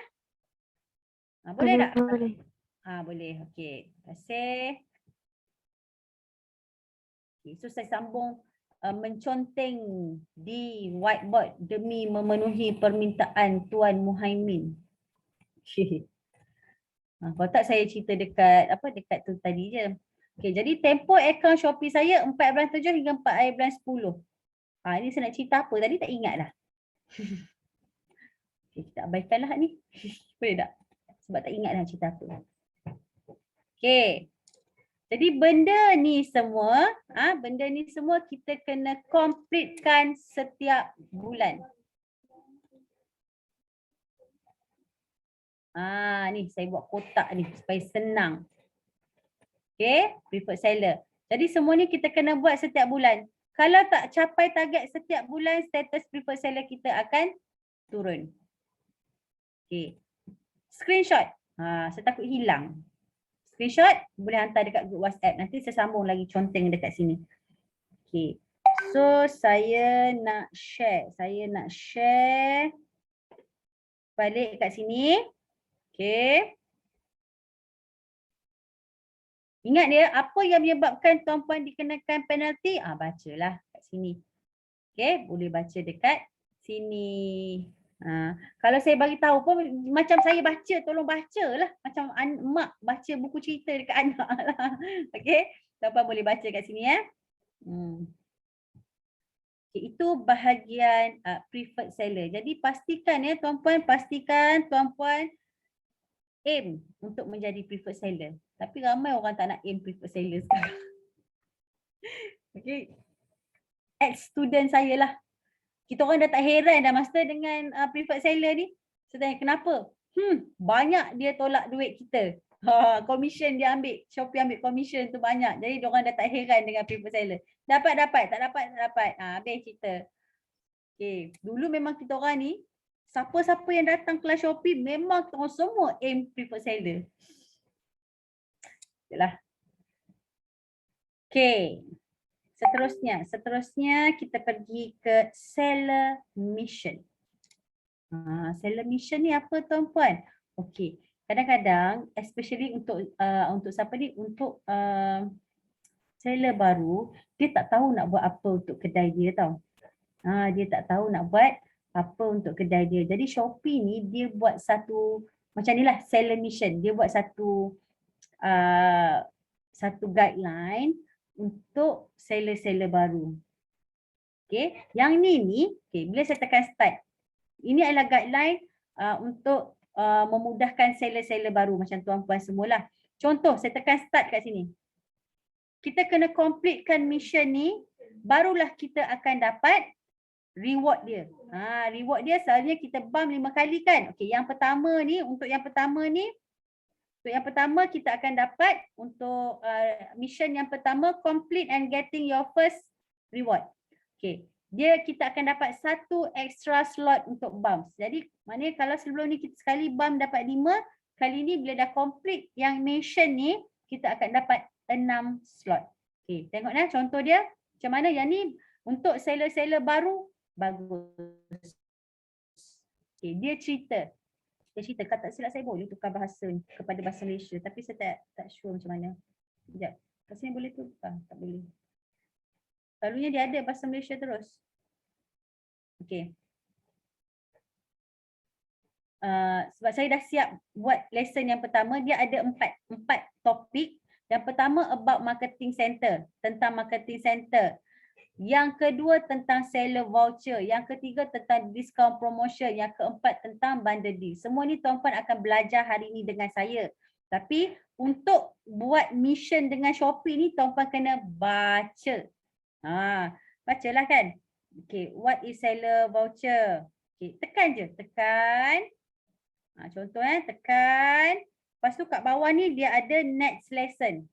Boleh tak? Boleh. Boleh. Okey. Terima kasih. Okay, so saya sambung menconteng di whiteboard demi memenuhi permintaan Tuan Muhaimin. Okay. Kalau tak saya cerita dekat dekat tu tadi je. Okay, jadi tempoh akaun Shopee saya 4 bulan 7 hingga 4 bulan 10. Ini saya nak cerita apa tadi tak ingat dah. Okay, kita abaikanlah ni. Boleh tak? Sebab tak ingat dah cerita apa. Okay. Jadi benda ni semua kita kena completekan setiap bulan. Ni saya buat kotak ni supaya senang. Okay, preferred seller. Jadi semua ni kita kena buat setiap bulan. Kalau tak capai target setiap bulan, status preferred seller kita akan turun. Okay. Screenshot. Saya takut hilang. Screenshot boleh hantar dekat grup WhatsApp. Nanti saya sambung lagi conteng dekat sini. Okay. So saya nak share balik kat sini. Okay. Ingat dia, apa yang menyebabkan tuan-puan dikenakan penalti? Bacalah kat sini. Okay, boleh baca dekat sini. Kalau saya bagi tahu pun macam saya baca, tolong bacalah. Macam mak baca buku cerita dekat anak lah. Okay, tuan-puan boleh baca kat sini ya. Okay, itu bahagian preferred seller. Jadi pastikan tuan-puan aim untuk menjadi preferred seller. Tapi ramai orang tak nak aim preferred seller sekarang. Okay. Ex-student saya lah. Kita orang dah tak heran dah master dengan preferred seller ni. Saya tanya kenapa? Banyak dia tolak duit kita. Commission dia ambil. Shopee ambil commission tu banyak. Jadi dia orang dah tak heran dengan preferred seller. Dapat, tak dapat. Habis cerita. Okay. Dulu memang kita orang ni, siapa-siapa yang datang kelas Shopee memang kita orang semua aim preferred seller. Yalah. Okay. Seterusnya kita pergi ke seller mission. Seller mission ni apa tuan-puan? Okay. Kadang-kadang especially untuk siapa ni? Untuk seller baru, dia tak tahu nak buat apa untuk kedai dia tau. Dia tak tahu nak buat apa untuk kedai dia. Jadi Shopee ni dia buat satu macam ni lah seller mission. Dia buat satu guideline untuk seller-seller baru. Okay, yang ni, okay, bila saya tekan start, ini adalah guideline untuk memudahkan seller-seller baru macam tuan-puan semualah. Contoh, saya tekan start kat sini. Kita kena completekan mission ni, barulah kita akan dapat reward dia. Reward dia selalunya kita bump 5 kali kan. Okay, untuk yang pertama kita akan dapat untuk mission yang pertama complete and getting your first reward. Okay, kita akan dapat 1 extra slot untuk bump. Jadi maknanya kalau sebelum ni kita sekali bump dapat 5, kali ni bila dah complete yang mission ni kita akan dapat 6 slot. Okay, tengok contoh dia macam mana. Yang ni untuk seller-seller baru bagus. Okay, dia cerita kalau tak silap saya boleh tukar bahasa kepada bahasa Malaysia tapi saya tak sure macam mana. Sekejap. Kat sini boleh tukar? Tak boleh. Selalunya dia ada bahasa Malaysia terus. Okey. Sebab saya dah siap buat lesson yang pertama, dia ada 4 topik. Yang pertama about marketing center, tentang marketing center. Yang kedua tentang seller voucher, yang ketiga tentang discount promotion, yang keempat tentang bundle deal. Semua ni tuan-puan akan belajar hari ni dengan saya. Tapi untuk buat mission dengan Shopee ni tuan-puan kena baca. Bacalah kan. Okay, what is seller voucher? Okay, tekan je, tekan. Contoh tekan. Lepas tu kat bawah ni dia ada next lesson.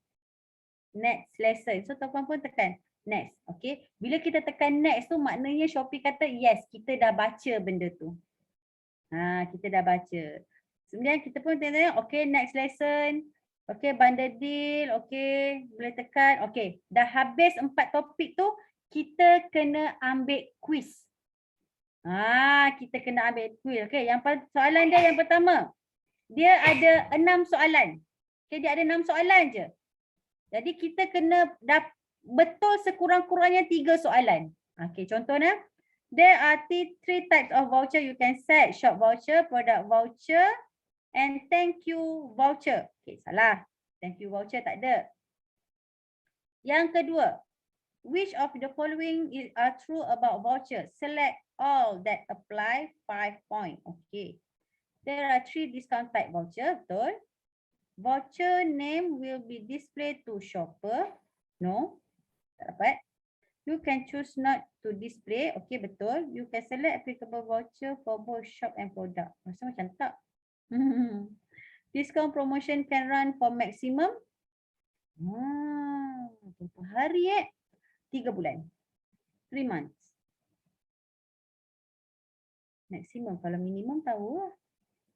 Next lesson. So tuan-puan pun tekan. Next. Okay. Bila kita tekan next tu maknanya Shopee kata yes, kita dah baca benda tu. Kita dah baca. Kemudian kita pun tengok, okay, next lesson. Okay, bundle deal. Okay, boleh tekan. Okay, dah habis 4 topik tu, kita kena ambil quiz. Kita kena ambil quiz. Okay, soalan dia yang pertama. Dia ada 6 soalan. Okay, dia ada 6 soalan je. Jadi kita kena betul sekurang-kurangnya 3 soalan. Okay, contohnya. There are 3 types of voucher you can set. Shop voucher, product voucher, and thank you voucher. Okay, salah. Thank you voucher tak ada. Yang kedua. Which of the following are true about voucher? Select all that apply 5 point. Okay. There are 3 discount type voucher. Betul. Voucher name will be displayed to shopper. No. Tak dapat. You can choose not to display. Okay, betul. You can select applicable voucher for both shop and product. Rasa macam tak. Discount promotion can run for maximum. Berapa hari 3 bulan. 3 months. Maximum. Kalau minimum tahu lah.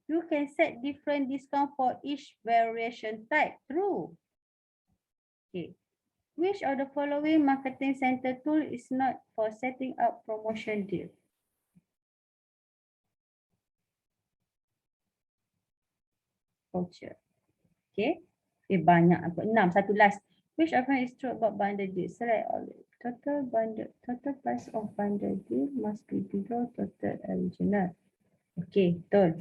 You can set different discount for each variation type. True. Okay. Which of the following marketing center tool is not for setting up promotion deal? Voucher. Okay. Banyak. 6. Satu last. Which of them is true about bundle deal? Select all. Total price of bundle deal must be below total original. Okay, betul.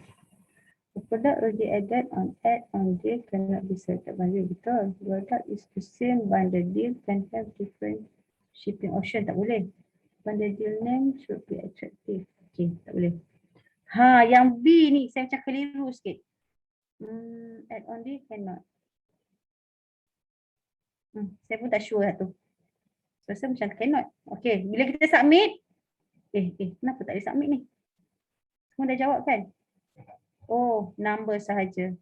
The product already added on add-on deal cannot be selected bundle. Betul. Product is the same bundle deal can have different shipping option. Tak boleh. Bundle deal name should be attractive. Okay, tak boleh. Yang B ni saya macam keliru sikit. Add-on deal cannot. Saya pun tak sure lah tu. Rasa macam cannot. Okay, bila kita submit. Kenapa tak boleh submit ni? Semua dah jawab kan? Oh, number sahaja.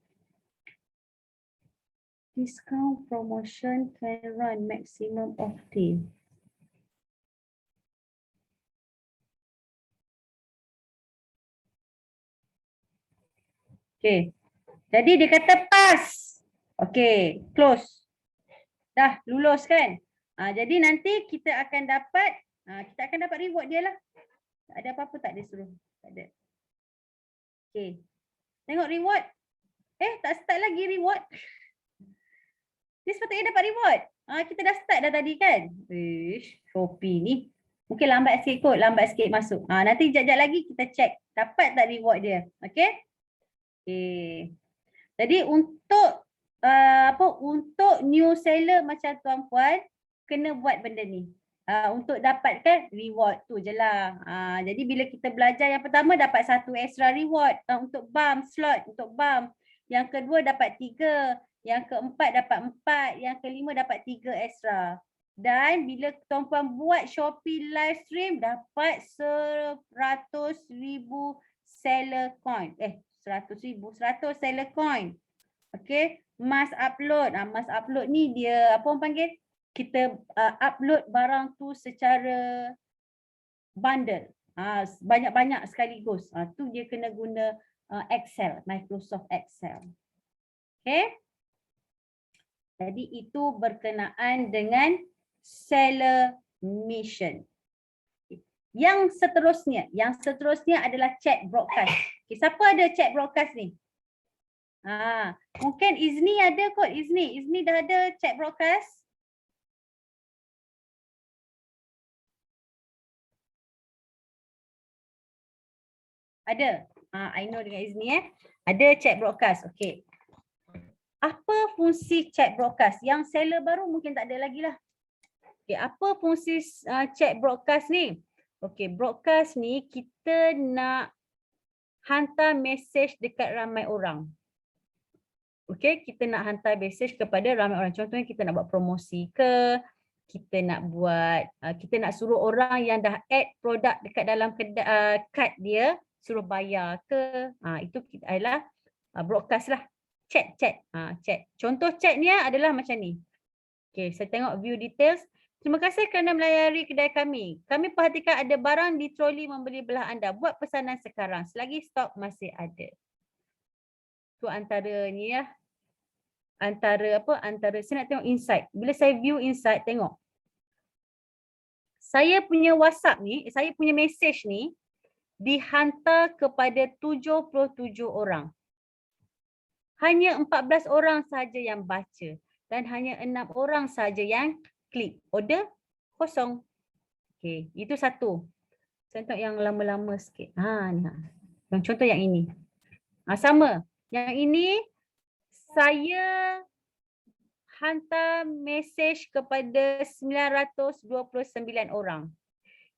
Discount promotion can run maximum of day. Okay. Jadi dia kata pass. Okay, close. Dah lulus kan? Jadi nanti kita akan dapat reward dia lah. Tak ada apa-apa tak dia suruh. Tak ada. Okay. Tengok reward. Tak start lagi reward. Dia sepatutnya dapat reward. Kita dah start dah tadi kan? Shopee ni. Mungkin lambat sikit kot. Lambat sikit masuk. Nanti sekejap lagi kita check. Dapat tak reward dia. Okay? Okay. Jadi untuk untuk new seller macam tuan-puan kena buat benda ni. Untuk dapatkan reward tu je lah. Jadi bila kita belajar yang pertama dapat 1 extra reward untuk bump slot, untuk bump. Yang kedua dapat 3, yang keempat dapat 4, yang kelima dapat 3 extra. Dan bila tuan-puan buat Shopee live stream dapat 100,000 seller coin. 100 seller coin. Okay, mass upload. Mass upload ni dia apa orang panggil? Kita upload barang tu secara bundle. Banyak-banyak sekaligus. Tu dia kena guna Excel, Microsoft Excel. Okay. Jadi itu berkenaan dengan seller mission. Yang seterusnya adalah chat broadcast. Okay, siapa ada chat broadcast ni? Mungkin Izni ada kot. Izni dah ada chat broadcast. Ada. I know dengan Izni ada chat broadcast. Okay. Apa fungsi chat broadcast? Yang seller baru mungkin tak ada lagi lah. Okay, apa fungsi chat broadcast ni? Okay, broadcast ni kita nak hantar mesej dekat ramai orang. Okay, kita nak hantar mesej kepada ramai orang. Contohnya kita nak buat promosi ke, kita nak suruh orang yang dah add produk dekat dalam kad dia, suruh bayar ke. Itu adalah broadcast lah. Chat. Contoh chat ni adalah macam ni. Okay, saya tengok view details. Terima kasih kerana melayari kedai kami. Kami perhatikan ada barang di troli membeli belah anda. Buat pesanan sekarang selagi stok masih ada. Tu antara ni ya. Antara saya nak tengok insight. Bila saya view insight, tengok. Saya punya WhatsApp ni, saya punya message ni dihantar kepada 77 orang. Hanya 14 orang saja yang baca dan hanya 6 orang saja yang klik. Order kosong. Okey, itu satu. Contoh yang lama-lama sikit. Ni. Yang contoh yang ini. Sama. Yang ini saya hantar mesej kepada 929 orang.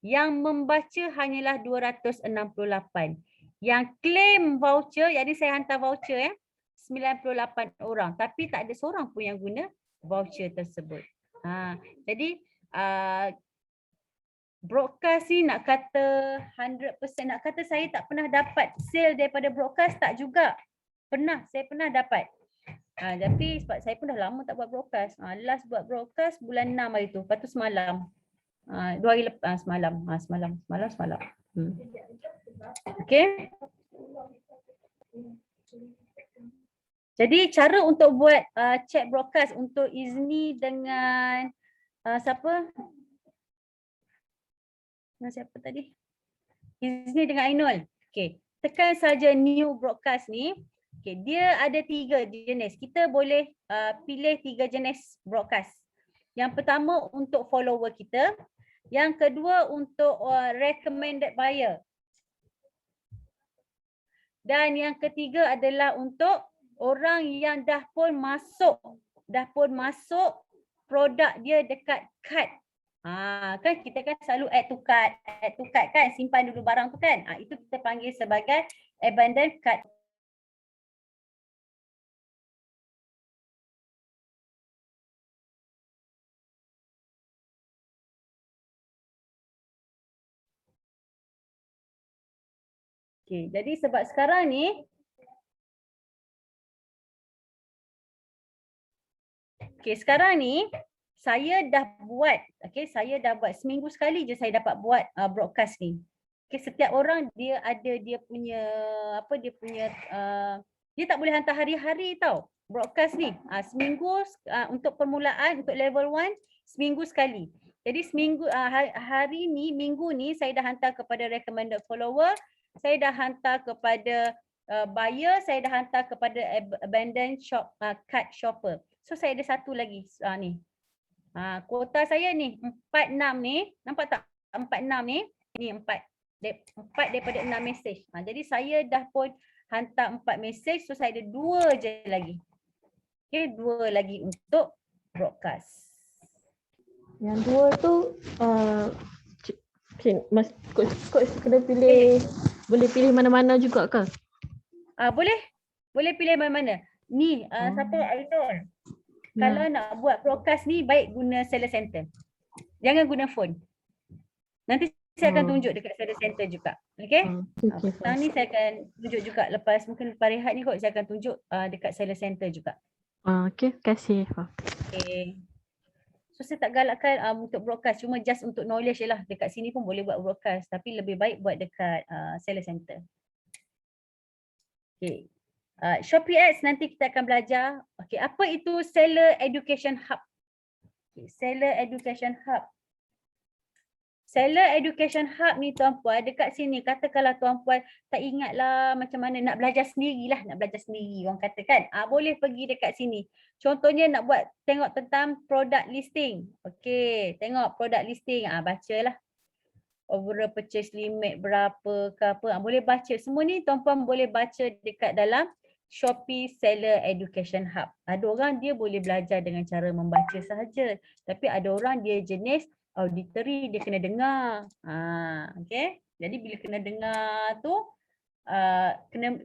Yang membaca hanyalah 268. Yang claim voucher, jadi saya hantar voucher 98 orang. Tapi tak ada seorang pun yang guna voucher tersebut. Jadi broadcast ni nak kata 100%, nak kata saya tak pernah dapat sale daripada broadcast, tak juga. Saya pernah dapat. Tapi sebab saya pun dah lama tak buat broadcast. Last buat broadcast bulan 6 hari tu. Lepas tu semalam. 2 hari lepas semalam. Semalam. Okey. Jadi cara untuk buat chat broadcast untuk Izni dengan siapa? Dengan siapa tadi? Izni dengan Ainul. Okey. Tekan saja new broadcast ni. Okay, dia ada 3 jenis. Kita boleh pilih 3 jenis broadcast. Yang pertama untuk follower kita. Yang kedua untuk recommended buyer. Dan yang ketiga adalah untuk orang yang dah pun masuk produk dia dekat cart. Kan kita kan selalu add to cart kan, simpan dulu barang tu kan. Itu kita panggil sebagai abandoned cart. Okay, jadi sebab sekarang ni saya dah buat, seminggu sekali je saya dapat buat broadcast ni. Setiap orang dia ada dia punya dia tak boleh hantar hari-hari tau broadcast ni. Seminggu untuk permulaan, untuk level 1 seminggu sekali. Jadi seminggu hari ni, minggu ni saya dah hantar kepada recommended follower. Saya dah hantar kepada buyer, saya dah hantar kepada abandoned cart shopper. So saya ada satu lagi ni. Kuota saya ni 46 ni, nampak tak? 46 ni, ni 4 daripada 6 mesej. Jadi saya dah pun hantar 4 mesej, so saya ada 2 je lagi. Okey, 2 lagi untuk broadcast. Yang 2 tu coach kena pilih, boleh pilih mana-mana juga ke? Boleh pilih mana-mana. Ni satu Ainul. Kalau nak buat broadcast ni baik guna seller center. Jangan guna phone. Nanti saya akan tunjuk dekat seller center juga. Okey? Sekarang ni saya akan tunjuk juga lepas rehat ni kot, saya akan tunjuk dekat seller center juga. Okey, terima kasih. Okey. So saya tak galakkan untuk broadcast, cuma just untuk knowledge je lah. Dekat sini pun boleh buat broadcast, tapi lebih baik buat dekat seller center. Okay. Shopee Ads nanti kita akan belajar. Okay, apa itu Seller Education Hub? Okay, Seller Education Hub. Seller Education Hub ni tuan-puan, dekat sini katakanlah tuan-puan tak ingatlah macam mana nak belajar sendirilah, nak belajar sendiri orang kata kan. Boleh pergi dekat sini. Contohnya nak buat, tengok tentang product listing. Okey, tengok product listing, bacalah. Overall purchase limit berapa ke apa, boleh baca. Semua ni tuan-puan boleh baca dekat dalam Shopee Seller Education Hub. Ada orang dia boleh belajar dengan cara membaca sahaja, tapi ada orang dia jenis auditory, dia kena dengar. Okay. Jadi bila kena dengar tu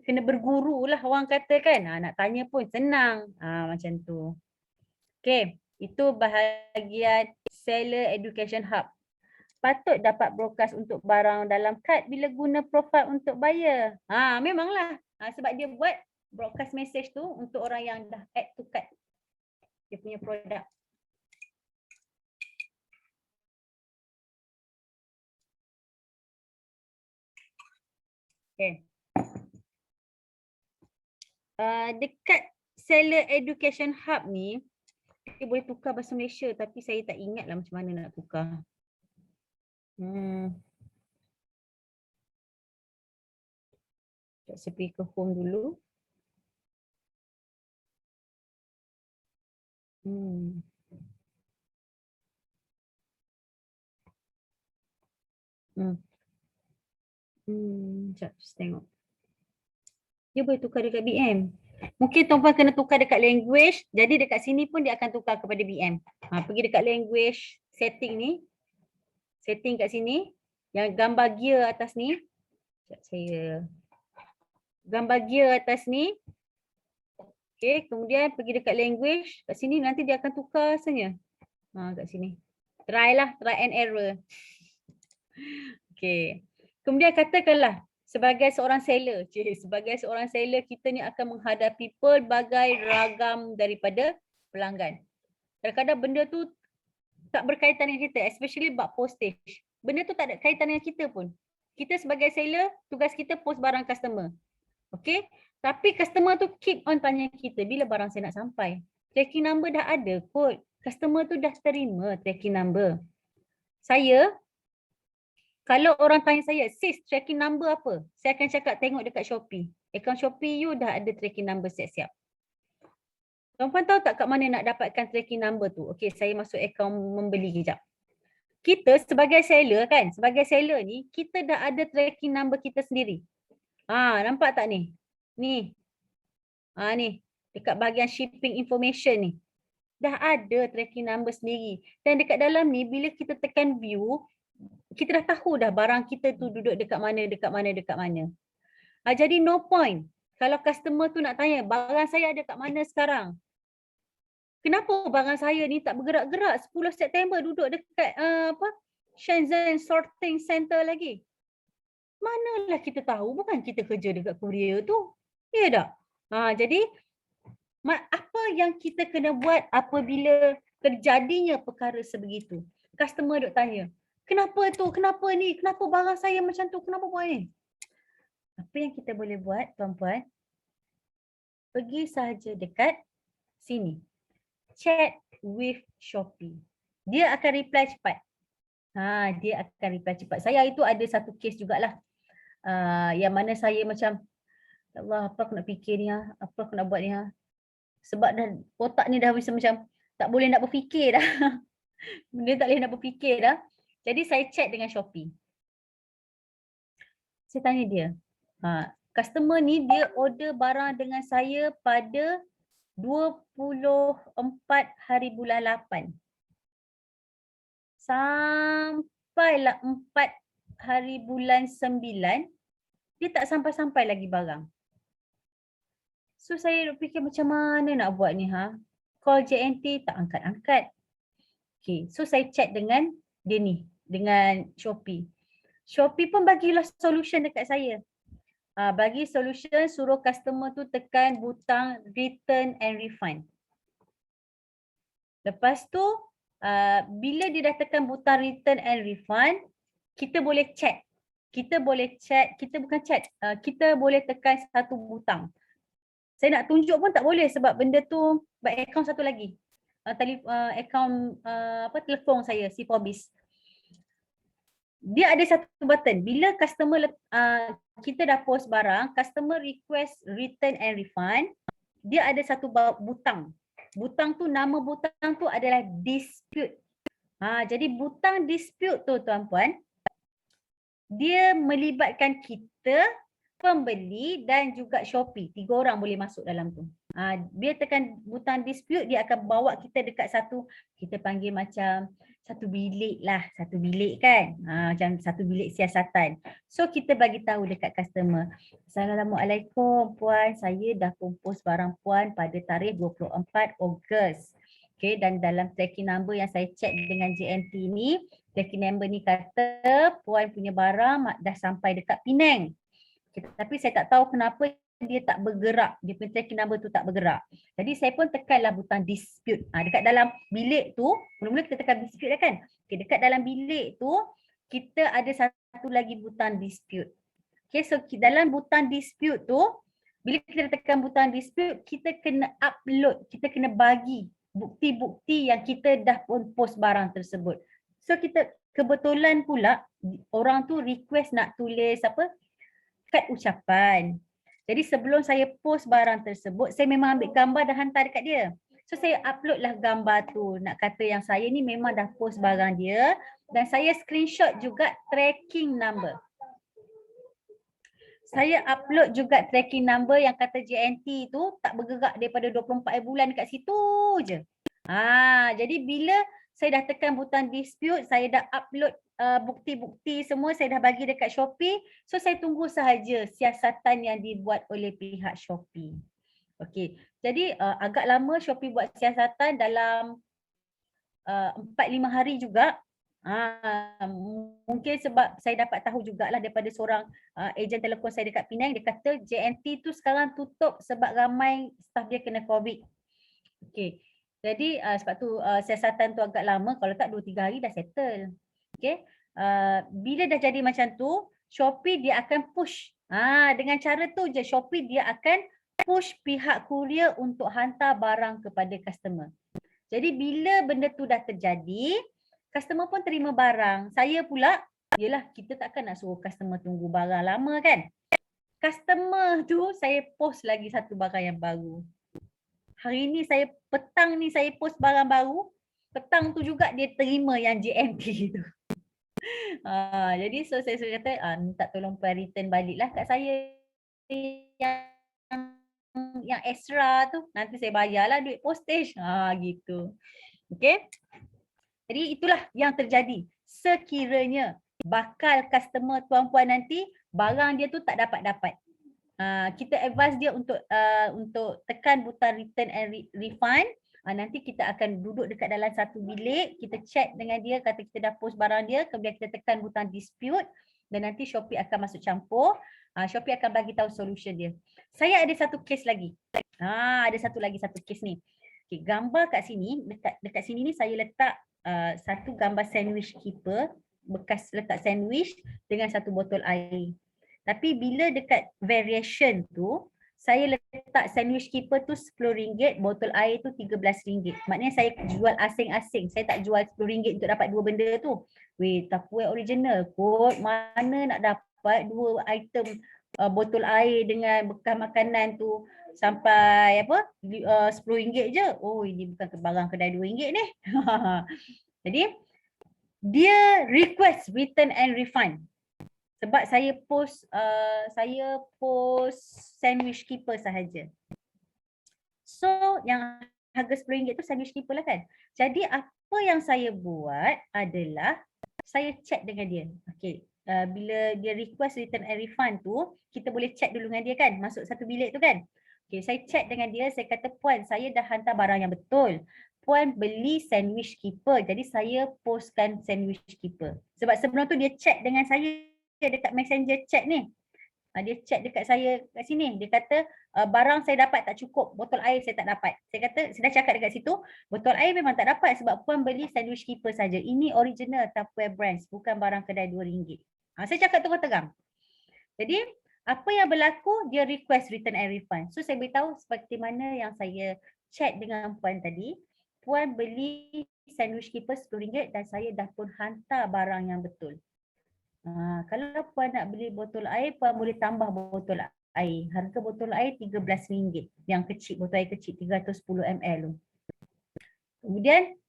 kena berguru lah orang kata kan. Nak tanya pun senang. Macam tu. Okay. Itu bahagian Seller Education Hub. Patut dapat broadcast untuk barang dalam cart bila guna profile untuk buyer. Memanglah. Sebab dia buat broadcast message tu untuk orang yang dah add to cart dia punya produk. Okay. Dekat Seller Education Hub ni, dia boleh tukar bahasa Malaysia tapi saya tak ingat lah macam mana nak tukar. Saya pergi ke home dulu. Sekejap, saya tengok. Dia boleh tukar dekat BM. Mungkin tuan-puan kena tukar dekat language. Jadi dekat sini pun dia akan tukar kepada BM. Pergi dekat language setting ni. Setting kat sini. Yang gambar gear atas ni. Sekejap saya. Gambar gear atas ni. Okay, kemudian pergi dekat language. Kat sini nanti dia akan tukar rasanya. Kat sini. Try lah, try and error. Okay. Kemudian katakanlah sebagai seorang seller, kita ni akan menghadapi pelbagai ragam daripada pelanggan. Kadang-kadang benda tu tak berkaitan dengan kita, especially bab postage. Benda tu tak ada kaitan dengan kita pun. Kita sebagai seller, tugas kita post barang customer. Okay? Tapi customer tu keep on tanya kita, bila barang saya nak sampai? Tracking number dah ada kot. Customer tu dah terima tracking number. Saya, kalau orang tanya saya, sis tracking number apa? Saya akan cakap tengok dekat Shopee. Akaun Shopee you dah ada tracking number siap-siap. Tuan-puan tahu tak kat mana nak dapatkan tracking number tu? Okey, saya masuk akaun membeli kejap. Kita sebagai seller kan, sebagai seller ni, kita dah ada tracking number kita sendiri. Nampak tak ni? Ni. Ni. Dekat bahagian shipping information ni. Dah ada tracking number sendiri. Dan dekat dalam ni, bila kita tekan view, kita dah tahu dah barang kita tu duduk dekat mana. Jadi no point. Kalau customer tu nak tanya, barang saya ada kat mana sekarang? Kenapa barang saya ni tak bergerak-gerak? 10 September duduk dekat Shenzhen Sorting Center lagi. Manalah kita tahu, bukan kita kerja dekat Korea tu. Ya tak? Jadi, apa yang kita kena buat apabila terjadinya perkara sebegitu? Customer duk tanya, kenapa tu? Kenapa ni? Kenapa barang saya macam tu? Kenapa buat ni? Apa yang kita boleh buat, tuan-puan? Pergi sahaja dekat sini. Chat with Shopee. Dia akan reply cepat. Dia akan reply cepat. Saya itu ada satu case jugalah. Yang mana saya macam, ya Allah, apa aku nak fikir ni? Apa aku nak buat ni? Sebab dah otak ni dah macam tak boleh nak berfikir dah. Dia tak boleh nak berfikir dah. Jadi saya chat dengan Shopee. Saya tanya dia, customer ni dia order barang dengan saya pada 24 hari bulan 8. Sampailah 4 hari bulan 9, dia tak sampai-sampai lagi barang. So saya fikir macam mana nak buat ni Call JNT tak angkat-angkat. Okay, so saya chat dengan dia ni, dengan Shopee. Shopee pun bagilah solution dekat saya. Bagi solution, suruh customer tu tekan butang return and refund. Lepas tu, bila dia dah tekan butang return and refund, kita boleh chat. Kita boleh tekan satu butang. Saya nak tunjuk pun tak boleh sebab benda tu akaun satu lagi. Akaun telefon saya, C4Biz. Dia ada satu button. Bila customer kita dah post barang, customer request return and refund, dia ada satu butang. Butang tu, nama butang tu adalah dispute. Jadi butang dispute tu, tuan-puan, dia melibatkan kita, pembeli dan juga Shopee. 3 orang boleh masuk dalam tu. Dia tekan butang dispute, dia akan bawa kita dekat satu, kita panggil macam satu bilik lah, satu bilik kan. Macam satu bilik siasatan. So kita bagi tahu dekat customer, Assalamualaikum puan, saya dah post barang puan pada tarikh 24 Ogos. Okay, dan dalam tracking number yang saya check dengan JNT ni, tracking number ni kata puan punya barang dah sampai dekat Penang. Tapi saya tak tahu kenapa dia tak bergerak. Dia punya tracking number tu tak bergerak. Jadi saya pun tekanlah butang dispute. Dekat dalam bilik tu, mula-mula kita tekan dispute dah kan. Okay, dekat dalam bilik tu, kita ada satu lagi butang dispute. Okay, so dalam butang dispute tu, bila kita tekan butang dispute, kita kena upload, kita kena bagi bukti-bukti yang kita dah pun post barang tersebut. So kita kebetulan pula orang tu request nak tulis apa? Kad ucapan. Jadi sebelum saya post barang tersebut, saya memang ambil gambar dan hantar dekat dia. So saya upload lah gambar tu. Nak kata yang saya ni memang dah post barang dia dan saya screenshot juga tracking number. Saya upload juga tracking number yang kata JNT tu tak bergerak daripada 24 bulan dekat situ je. Jadi bila saya dah tekan butang dispute, saya dah upload bukti-bukti semua, saya dah bagi dekat Shopee. So saya tunggu sahaja siasatan yang dibuat oleh pihak Shopee. Okey. Jadi agak lama Shopee buat siasatan dalam 4-5 hari juga. Mungkin sebab saya dapat tahu jugalah daripada seorang ejen telefon saya dekat Penang, dia kata JNT tu sekarang tutup sebab ramai staff dia kena COVID. Okey. Jadi sebab tu siasatan tu agak lama, kalau tak 2-3 hari dah settle. Okey. Bila dah jadi macam tu, Shopee dia akan push. Dengan cara tu je Shopee dia akan push pihak kurier untuk hantar barang kepada customer. Jadi bila benda tu dah terjadi, customer pun terima barang. Saya pula, yelah kita takkan nak suruh customer tunggu barang lama kan. Customer tu saya post lagi satu barang yang baru. Hari ni petang ni saya post barang baru. Petang tu juga dia terima yang JMT tu. Jadi so saya kata minta tolong return balik lah kat saya yang extra tu. Nanti saya bayarlah duit postage. Gitu. Okay. Jadi itulah yang terjadi. Sekiranya bakal customer tuan-puan nanti barang dia tu tak dapat-dapat. Kita advise dia untuk tekan butang return and refund. Nanti kita akan duduk dekat dalam satu bilik, kita chat dengan dia, kata kita dah post barang dia, kemudian kita tekan butang dispute dan nanti Shopee akan masuk campur. Shopee akan bagi tahu solution dia. Saya ada satu case lagi. Ada satu case ni. Okay, gambar kat sini, dekat sini ni saya letak satu gambar sandwich keeper, bekas letak sandwich dengan satu botol air. Tapi bila dekat variation tu, saya letak sandwich keeper tu RM10, botol air tu RM13. Maknanya saya jual asing-asing. Saya tak jual RM10 untuk dapat dua benda tu. Weh, Tupperware original kot. Mana nak dapat dua item botol air dengan bekas makanan tu sampai apa RM10 je. Oh, ini bukan barang kedai RM2 ni. Jadi dia request return and refund. Sebab saya post sandwich keeper sahaja. So yang harga RM10 tu sandwich keeper lah kan. Jadi apa yang saya buat adalah saya chat dengan dia. Okey. Bila dia request return and refund tu, kita boleh chat dulu dengan dia kan, masuk satu bilik tu kan. Okey, saya chat dengan dia, saya kata puan, saya dah hantar barang yang betul. Puan beli sandwich keeper, jadi saya postkan sandwich keeper. Sebab sebelum tu dia chat dengan saya dekat messenger chat ni. Dia chat dekat saya kat sini. Dia kata barang saya dapat tak cukup, botol air saya tak dapat. Saya kata, saya dah cakap dekat situ, botol air memang tak dapat sebab puan beli sandwich keeper saja. Ini original Tupperware brands, bukan barang kedai RM2. Saya cakap terang-terang. Jadi apa yang berlaku, dia request return and refund. So saya beritahu seperti mana yang saya chat dengan puan tadi. Puan beli sandwich keeper RM10 dan saya dah pun hantar barang yang betul. Kalau puan nak beli botol air, puan boleh tambah botol air. Harga botol air RM13. Yang kecil, botol air kecil 310 ml tu. Kemudian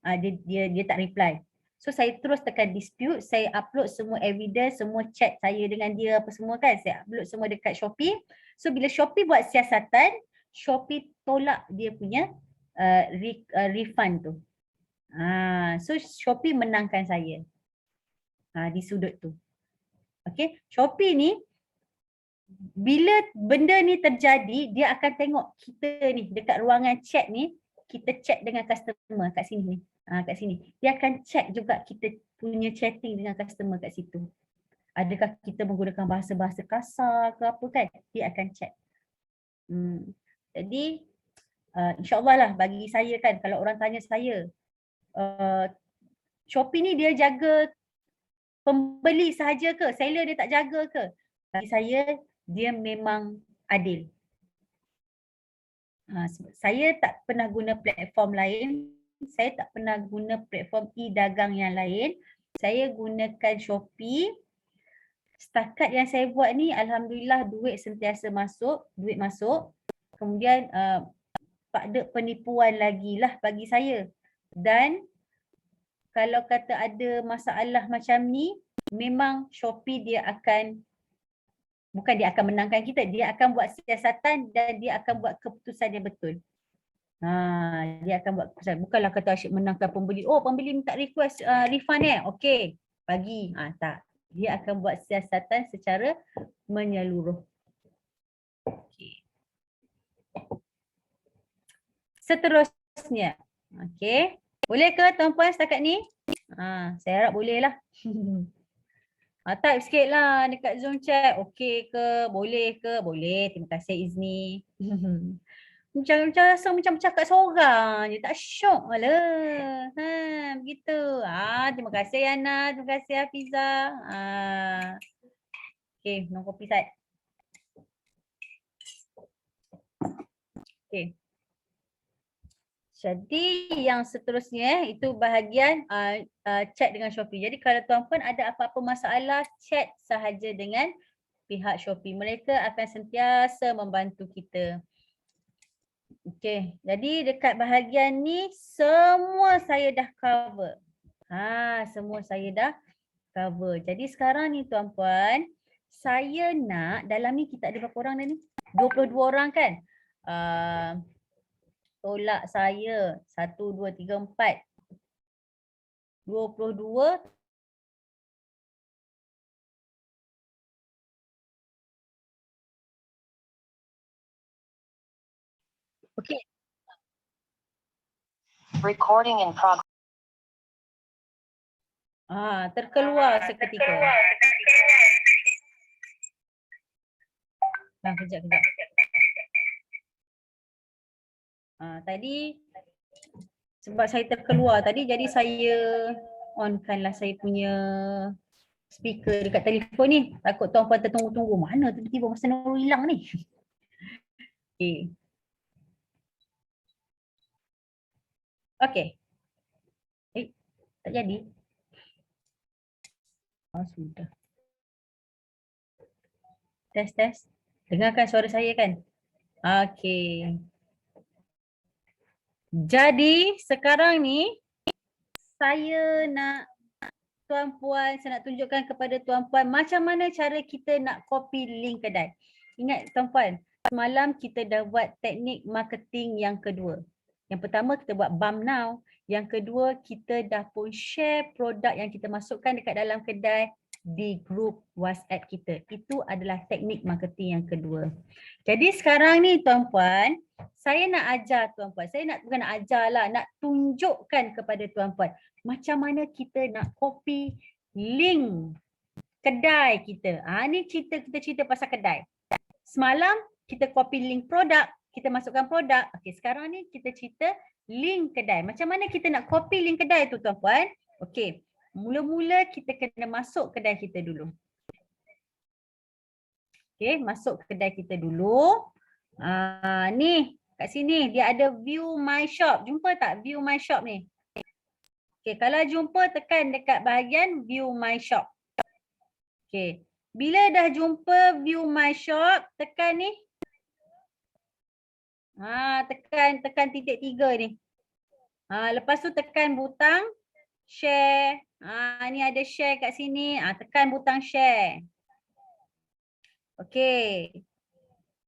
dia tak reply. So saya terus tekan dispute, saya upload semua evidence, semua chat saya dengan dia apa semua kan. Saya upload semua dekat Shopee. So bila Shopee buat siasatan, Shopee tolak dia punya refund tu. So Shopee menangkan saya di sudut tu. Okay, Shopee ni bila benda ni terjadi, dia akan tengok kita ni dekat ruangan chat ni, kita chat dengan customer kat sini ni. Kat sini. Dia akan check juga kita punya chatting dengan customer kat situ. Adakah kita menggunakan bahasa-bahasa kasar ke apa kan? Dia akan check. Jadi insyaAllah lah bagi saya kan, kalau orang tanya saya, Shopee ni dia jaga pembeli sahaja ke? Seller dia tak jaga ke? Bagi saya, dia memang adil. Saya tak pernah guna platform lain. Saya tak pernah guna platform e-dagang yang lain. Saya gunakan Shopee. Setakat yang saya buat ni, alhamdulillah duit sentiasa masuk, duit masuk. Kemudian tak ada penipuan lagi lah bagi saya. Dan kalau kata ada masalah macam ni, memang Shopee dia akan, bukan dia akan menangkan kita, dia akan buat siasatan dan dia akan buat keputusan yang betul. Dia akan buat keputusan. Bukanlah kata asyik menangkan pembeli. Oh, pembeli minta request refund okey, bagi. Tak. Dia akan buat siasatan secara menyeluruh. Okay. Seterusnya. Okey. Boleh ke tuan-puan setakat ni? Saya harap boleh lah. Type sikit lah dekat Zoom chat. Okey ke? Boleh ke? Boleh. Terima kasih Izni. Macam rasa macam bercakap seorang je. Tak syok lah. Begitu. Terima kasih Yana. Terima kasih Hafizah. Okey, minum kopi Sat. Okey. Jadi yang seterusnya itu bahagian chat dengan Shopee. Jadi kalau tuan-puan ada apa-apa masalah, chat sahaja dengan pihak Shopee. Mereka akan sentiasa membantu kita. Okey, jadi dekat bahagian ni semua saya dah cover. Semua saya dah cover. Jadi sekarang ni tuan-puan, saya nak dalam ni kita ada berapa orang dah ni? 22 orang kan? Tolak saya 1, 2, 3, 4. 22. Okey. Recording in progress. Terkeluar seketika. Kejap. Tadi sebab saya terkeluar tadi, jadi saya onkanlah saya punya speaker dekat telefon ni. Takut tuan-puan tertunggu-tunggu. Mana tiba-tiba masa Nurul hilang ni? Okey. Okey. Tak jadi. Sudah. Test. Dengarkan suara saya kan? Okey. Jadi sekarang ni saya nak saya nak tunjukkan kepada tuan-puan macam mana cara kita nak copy link kedai. Ingat tuan-puan, semalam kita dah buat teknik marketing yang kedua. Yang pertama kita buat bump now. Yang kedua kita dah pun share produk yang kita masukkan dekat dalam kedai di grup WhatsApp kita. Itu adalah teknik marketing yang kedua. Jadi sekarang ni tuan-puan, saya nak ajar tuan-puan. Bukan nak ajar lah, nak tunjukkan kepada tuan-puan macam mana kita nak copy link kedai kita. Ni kita cerita pasal kedai. Semalam kita copy link produk, kita masukkan produk. Okey, sekarang ni kita cerita link kedai. Macam mana kita nak copy link kedai tu tuan-puan? Okey, mula-mula kita kena masuk kedai kita dulu. Okey, masuk kedai kita dulu. Ni kat sini dia ada view my shop. Jumpa tak view my shop ni? Okey, kalau jumpa tekan dekat bahagian view my shop. Okey. Bila dah jumpa view my shop, tekan ni. Tekan titik 3 ni. Lepas tu tekan butang share. Ni ada share kat sini. Tekan butang share. Okey.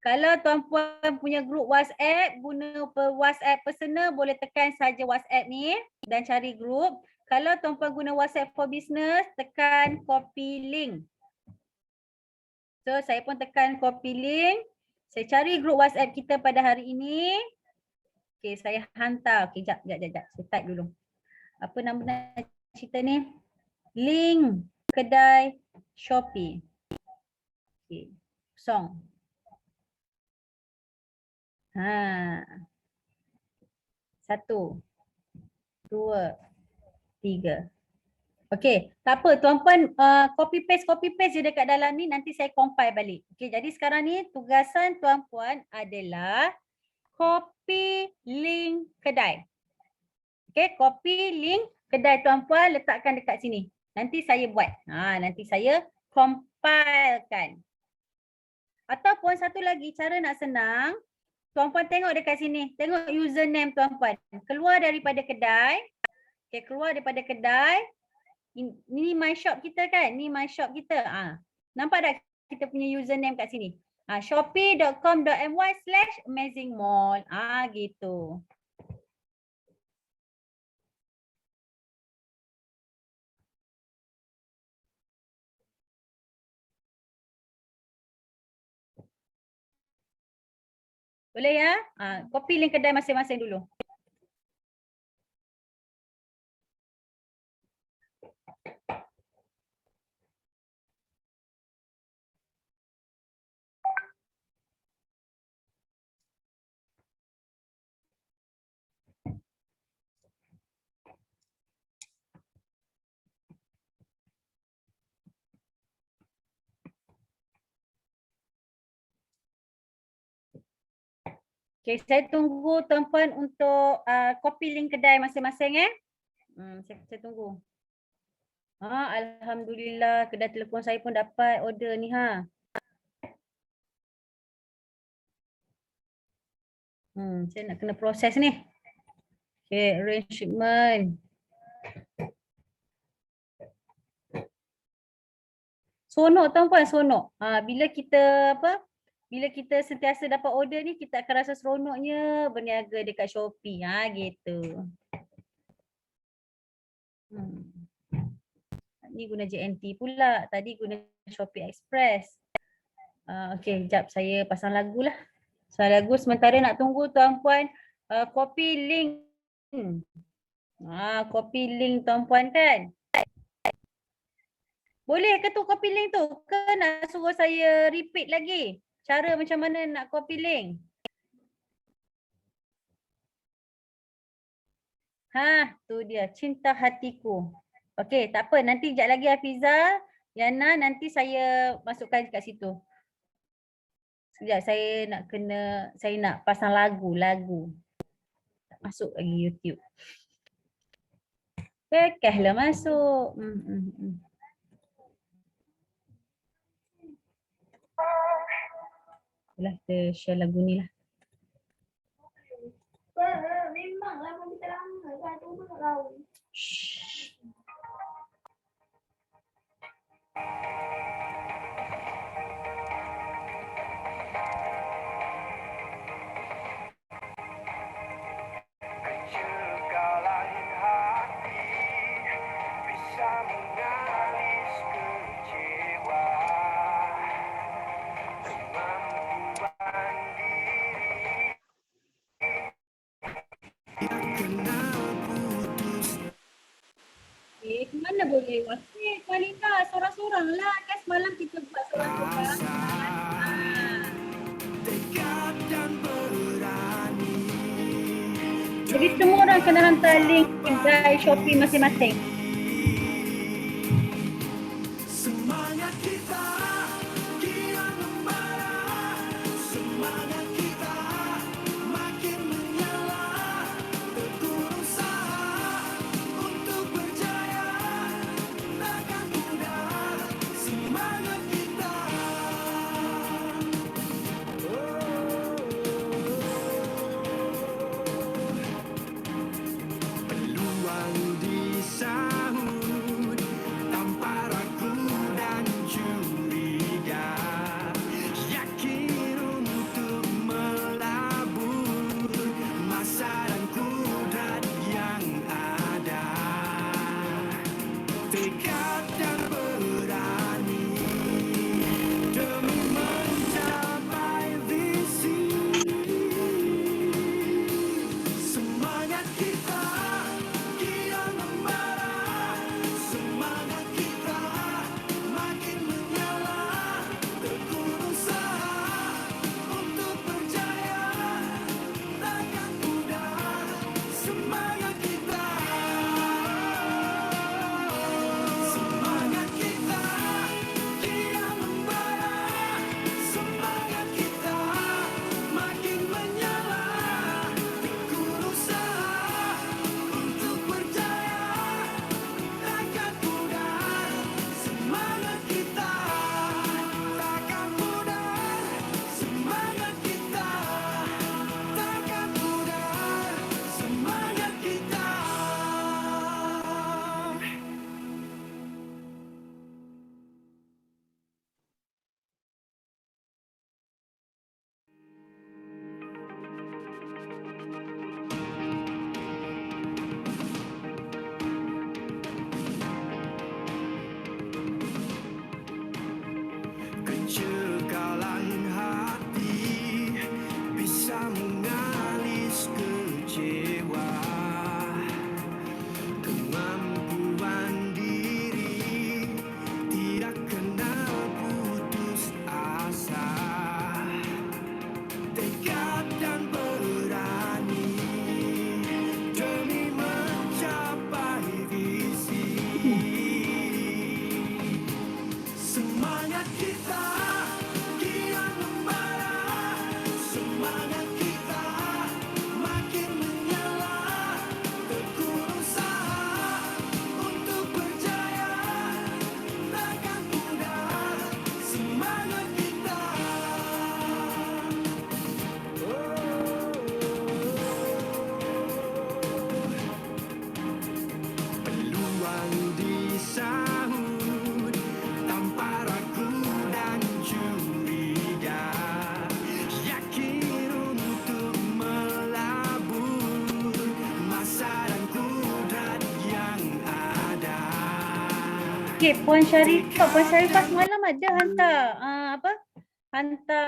Kalau tuan-puan punya grup WhatsApp, guna WhatsApp personal, boleh tekan saja WhatsApp ni dan cari grup. Kalau tuan-puan guna WhatsApp for business, tekan copy link. So, saya pun tekan copy link. Saya cari grup WhatsApp kita pada hari ini. Okey, saya hantar. Okey, jap. Saya type dulu. Apa nama cerita ni? Link kedai Shopee. Okey, kosong. 1, 2, 3. Okey, tak apa tuan-puan copy paste je dekat dalam ni, nanti saya compile balik. Okey, jadi sekarang ni tugasan tuan-puan adalah copy link kedai. Okey, copy link kedai tuan-puan letakkan dekat sini. Nanti saya buat. Nanti saya compilekan. Ataupun satu lagi cara nak senang, tuan-puan tengok dekat sini. Tengok username tuan-puan. Keluar daripada kedai. Okey, keluar daripada kedai. Ini my shop kita kan? Ni my shop kita. Nampak tak kita punya username kat sini? shopee.com.my/amazingmall. Gitu. Boleh ya? Copy link kedai masing-masing dulu. Okay, saya tunggu tuan-puan untuk copy link kedai masing-masing saya tunggu. Alhamdulillah kedai telefon saya pun dapat order ni saya nak kena proses ni. Okay, arrange shipment. Sonok tuan-puan, sonok. Bila kita sentiasa dapat order ni, kita akan rasa seronoknya berniaga dekat Shopee. Gitu. Ni guna JNT pula. Tadi guna Shopee Express. Okey, sekejap saya pasang lagu lah. Pasang lagu sementara nak tunggu tuan-puan copy link. Copy link tuan-puan kan? Boleh ke tu copy link tu? Ke nak suruh saya repeat lagi? Cara macam mana nak copy link? Tu dia. Cinta hatiku. Okey, tak apa. Nanti sekejap lagi Hafiza, Yana, nanti saya masukkan kat situ. Sekejap saya nak pasang lagu. Tak masuk lagi YouTube. Kekehlah masuk. Lah kita share lagu ni lah. Memanglah pun kita lama kan, tu pun tak tahu. Mana boleh? Kak Linda, sorang-sorang lah. Kan semalam kita buat sorang-sorang. Jadi semua orang kena hantar link dari Shopee masing-masing. Peluang di sana. Okey, Puan Syarifah semalam ada hantar hantar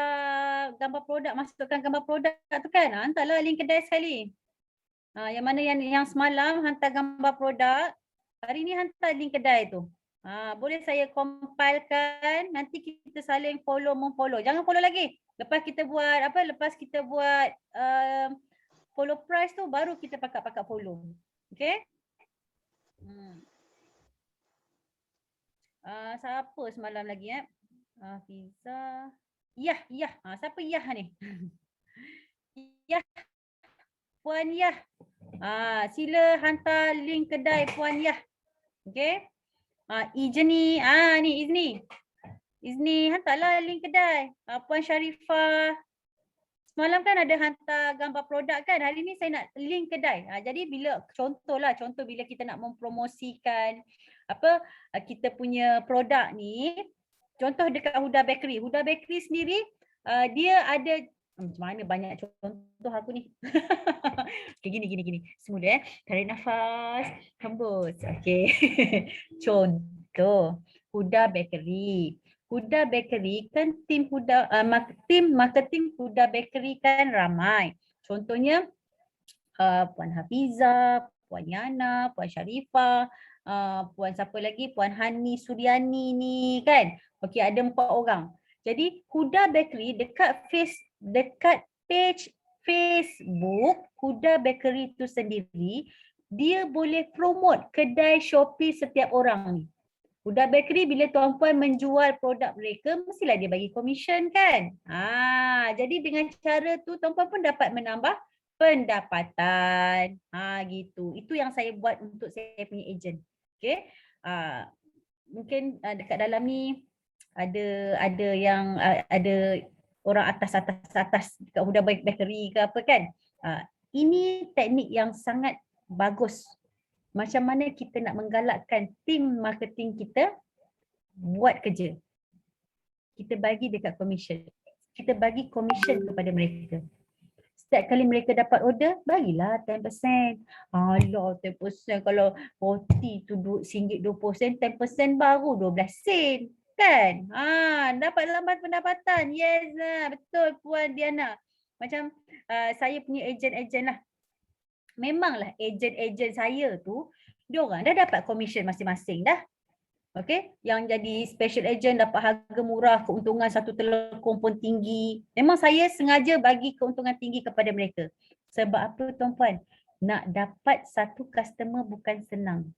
gambar produk, masukkan gambar produk tu kan. Hantarlah link kedai sekali. Yang mana yang semalam hantar gambar produk, hari ni hantar link kedai tu. Boleh saya compilekan, nanti kita saling follow-memfollow. Jangan follow lagi. Lepas kita buat follow price tu baru kita pakat follow. Okey? Siapa semalam lagi Fiza. Yah. Siapa Yah ni? Yah. Puan Yah. Sila hantar link kedai Puan Yah. Okey? Izni. Ni Izni hantarlah link kedai. Puan Syarifah. Semalam kan ada hantar gambar produk kan. Hari ni saya nak link kedai. Jadi contoh bila kita nak mempromosikan kita punya produk ni. Contoh dekat Huda Bakery. Huda Bakery sendiri dia ada macam mana banyak contoh aku ni. Okay, gini. Semula tarik nafas, hembus. Okay. Contoh Huda Bakery. Huda Bakery kan tim marketing Huda Bakery kan ramai. Contohnya Puan Hafiza, Puan Yana, Puan Syarifah, Puan siapa lagi? Puan Hani Suryani ni kan. Okey, ada 4 orang. Jadi Huda Bakery dekat page Facebook Huda Bakery tu sendiri, dia boleh promote kedai Shopee setiap orang ni. Huda Bakery bila tuan-puan menjual produk mereka, mestilah dia bagi komisen kan. Jadi dengan cara tu tuan-puan pun dapat menambah pendapatan. Gitu. Itu yang saya buat untuk saya punya ejen. Okay. Mungkin dekat dalam ni ada yang ada orang atas dekat Huda Bakery ke apa kan. Ini teknik yang sangat bagus. Macam mana kita nak menggalakkan tim marketing kita buat kerja. Kita bagi dekat komisen. Kita bagi komisen kepada mereka. Setiap kali mereka dapat order, bagilah 10%. Alah 10%, kalau roti tu RM1.20, 10% baru 12 sen. Kan? Dapat lambat pendapatan. Yes lah, betul Puan Diana. Macam saya punya ejen-ejen lah. Memanglah ejen-ejen saya tu, diorang dah dapat komisen masing-masing dah. Okey, yang jadi special agent dapat harga murah, keuntungan satu telekong pun tinggi. Memang saya sengaja bagi keuntungan tinggi kepada mereka. Sebab apa tuan-puan? Nak dapat satu customer bukan senang.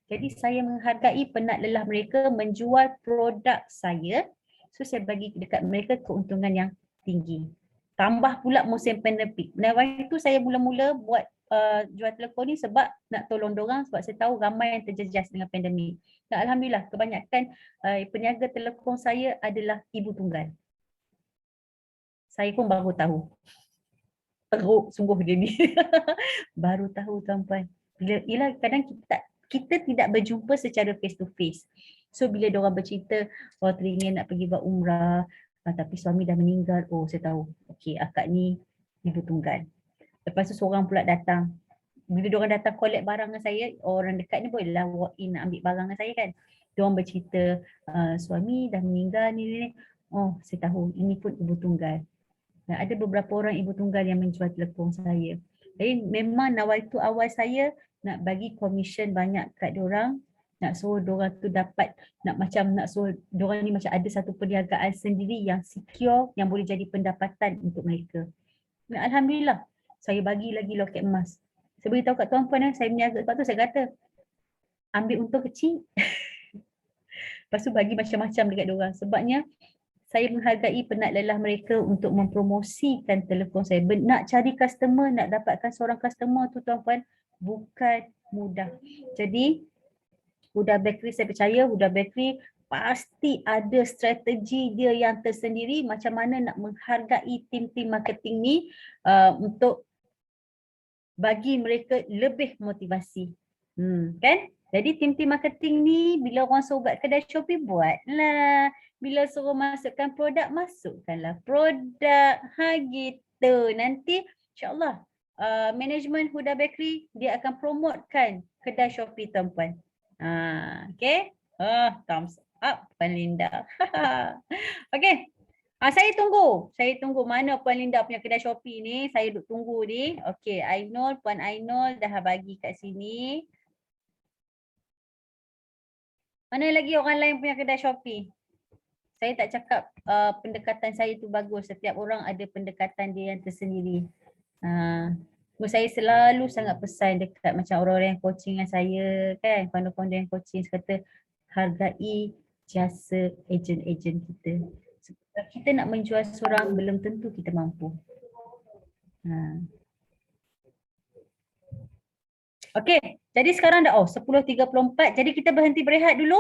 Jadi saya menghargai penat lelah mereka menjual produk saya. So saya bagi dekat mereka keuntungan yang tinggi. Tambah pula musim pandemik. Waktu itu saya mula-mula buat jual telekong ni sebab nak tolong dorang, sebab saya tahu ramai yang terjejas dengan pandemik. Dan alhamdulillah kebanyakan peniaga telekong saya adalah ibu tunggal. Saya pun baru tahu. Teruk sungguh dia ni. Baru tahu tuan-puan. Bila kadang kita tidak berjumpa secara face to face. So bila diorang bercerita, teringin nak pergi buat umrah, tapi suami dah meninggal. Oh, saya tahu. Okey, akak ni ibu tunggal. Lepas tu seorang pula datang. Bila diorang datang collect barang dengan saya, orang dekat ni bolehlah walk in nak ambil barang dengan saya kan. Diorang bercerita, suami dah meninggal ni. Oh, saya tahu. Ini pun ibu tunggal. Dan ada beberapa orang ibu tunggal yang menjual telekong saya. Jadi memang waktu awal saya nak bagi komisen banyak kat diorang. Nak suruh diorang tu dapat, nak suruh diorang ni macam ada satu perniagaan sendiri yang secure, yang boleh jadi pendapatan untuk mereka. Dan alhamdulillah, saya bagi lagi loket emas. Saya beritahu kat tuan-puan, saya berniaga. Sebab tu saya kata, ambil untung kecil. Lepas tu bagi macam-macam dekat diorang. Sebabnya, saya menghargai penat lelah mereka untuk mempromosikan telekong saya. Nak cari customer, nak dapatkan seorang customer tu tuan-puan, bukan mudah. Jadi, Huda Bakery, saya percaya Huda Bakery pasti ada strategi dia yang tersendiri macam mana nak menghargai tim-tim marketing ni untuk bagi mereka lebih motivasi. Kan? Jadi tim-tim marketing ni bila orang suruh buat kedai Shopee, buatlah. Bila suruh masukkan produk, masukkanlah produk. Gitu. Nanti insyaAllah management Huda Bakery dia akan promotekan kedai Shopee tuan-puan. Okay? Thumbs up Puan Linda. Okey. Saya tunggu. Saya tunggu mana Puan Linda punya kedai Shopee ni. Saya duk tunggu ni. Okey, Ainul, Puan Ainul dah bagi kat sini. Mana lagi orang lain punya kedai Shopee? Saya tak cakap pendekatan saya tu bagus. Setiap orang ada pendekatan dia yang tersendiri. Saya selalu sangat pesan dekat macam orang-orang yang coaching dengan saya kan. Founder-founder yang coaching kata hargai jasa ejen-ejen kita. Sebab kita nak menjual seorang belum tentu kita mampu. Okey, jadi sekarang dah 10.34. Jadi kita berhenti berehat dulu.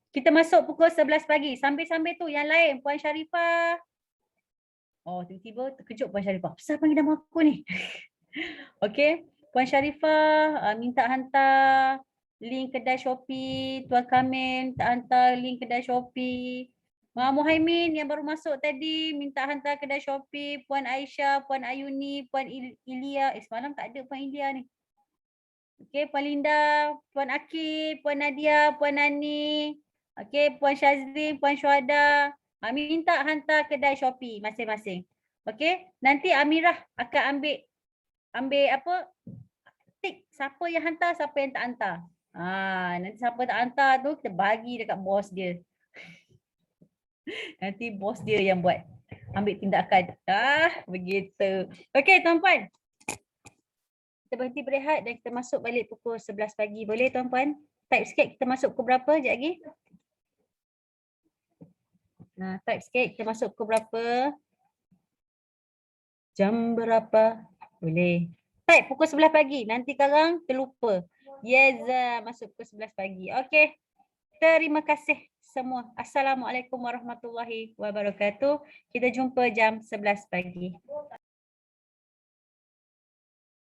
Kita masuk pukul 11 pagi. Sambil-sambil tu yang lain, Puan Sharifah. Tiba-tiba terkejut Puan Sharifah. Kenapa panggil nama aku ni? Okey, Puan Sharifah minta hantar link kedai Shopee. Tuan Kamil minta hantar link kedai Shopee. Muhaimin yang baru masuk tadi minta hantar kedai Shopee. Puan Aisyah, Puan Ayuni, Puan Ilya. Semalam tak ada Puan Ilya ni. Okey, Puan Linda, Puan Akif, Puan Nadia, Puan Nani. Okey, Puan Syazrin, Puan Syuhada. Minta hantar kedai Shopee masing-masing. Okey, nanti Amirah akan ambil apa? Tik siapa yang hantar, siapa yang tak hantar. Nanti siapa tak hantar tu kita bagi dekat bos dia. Nanti bos dia yang buat ambil tindakan. Begitu. Okey, tuan-puan. Kita berhenti berehat dan kita masuk balik pukul 11 pagi. Boleh tuan-puan? Type sikit kita masuk pukul berapa sekejap lagi? Type sikit kita masuk pukul berapa? Jam berapa? Boleh. Type pukul 11 pagi. Nanti sekarang terlupa. Yes, masuk pukul 11 pagi. Okey. Terima kasih semua. Assalamualaikum warahmatullahi wabarakatuh. Kita jumpa jam 11 pagi.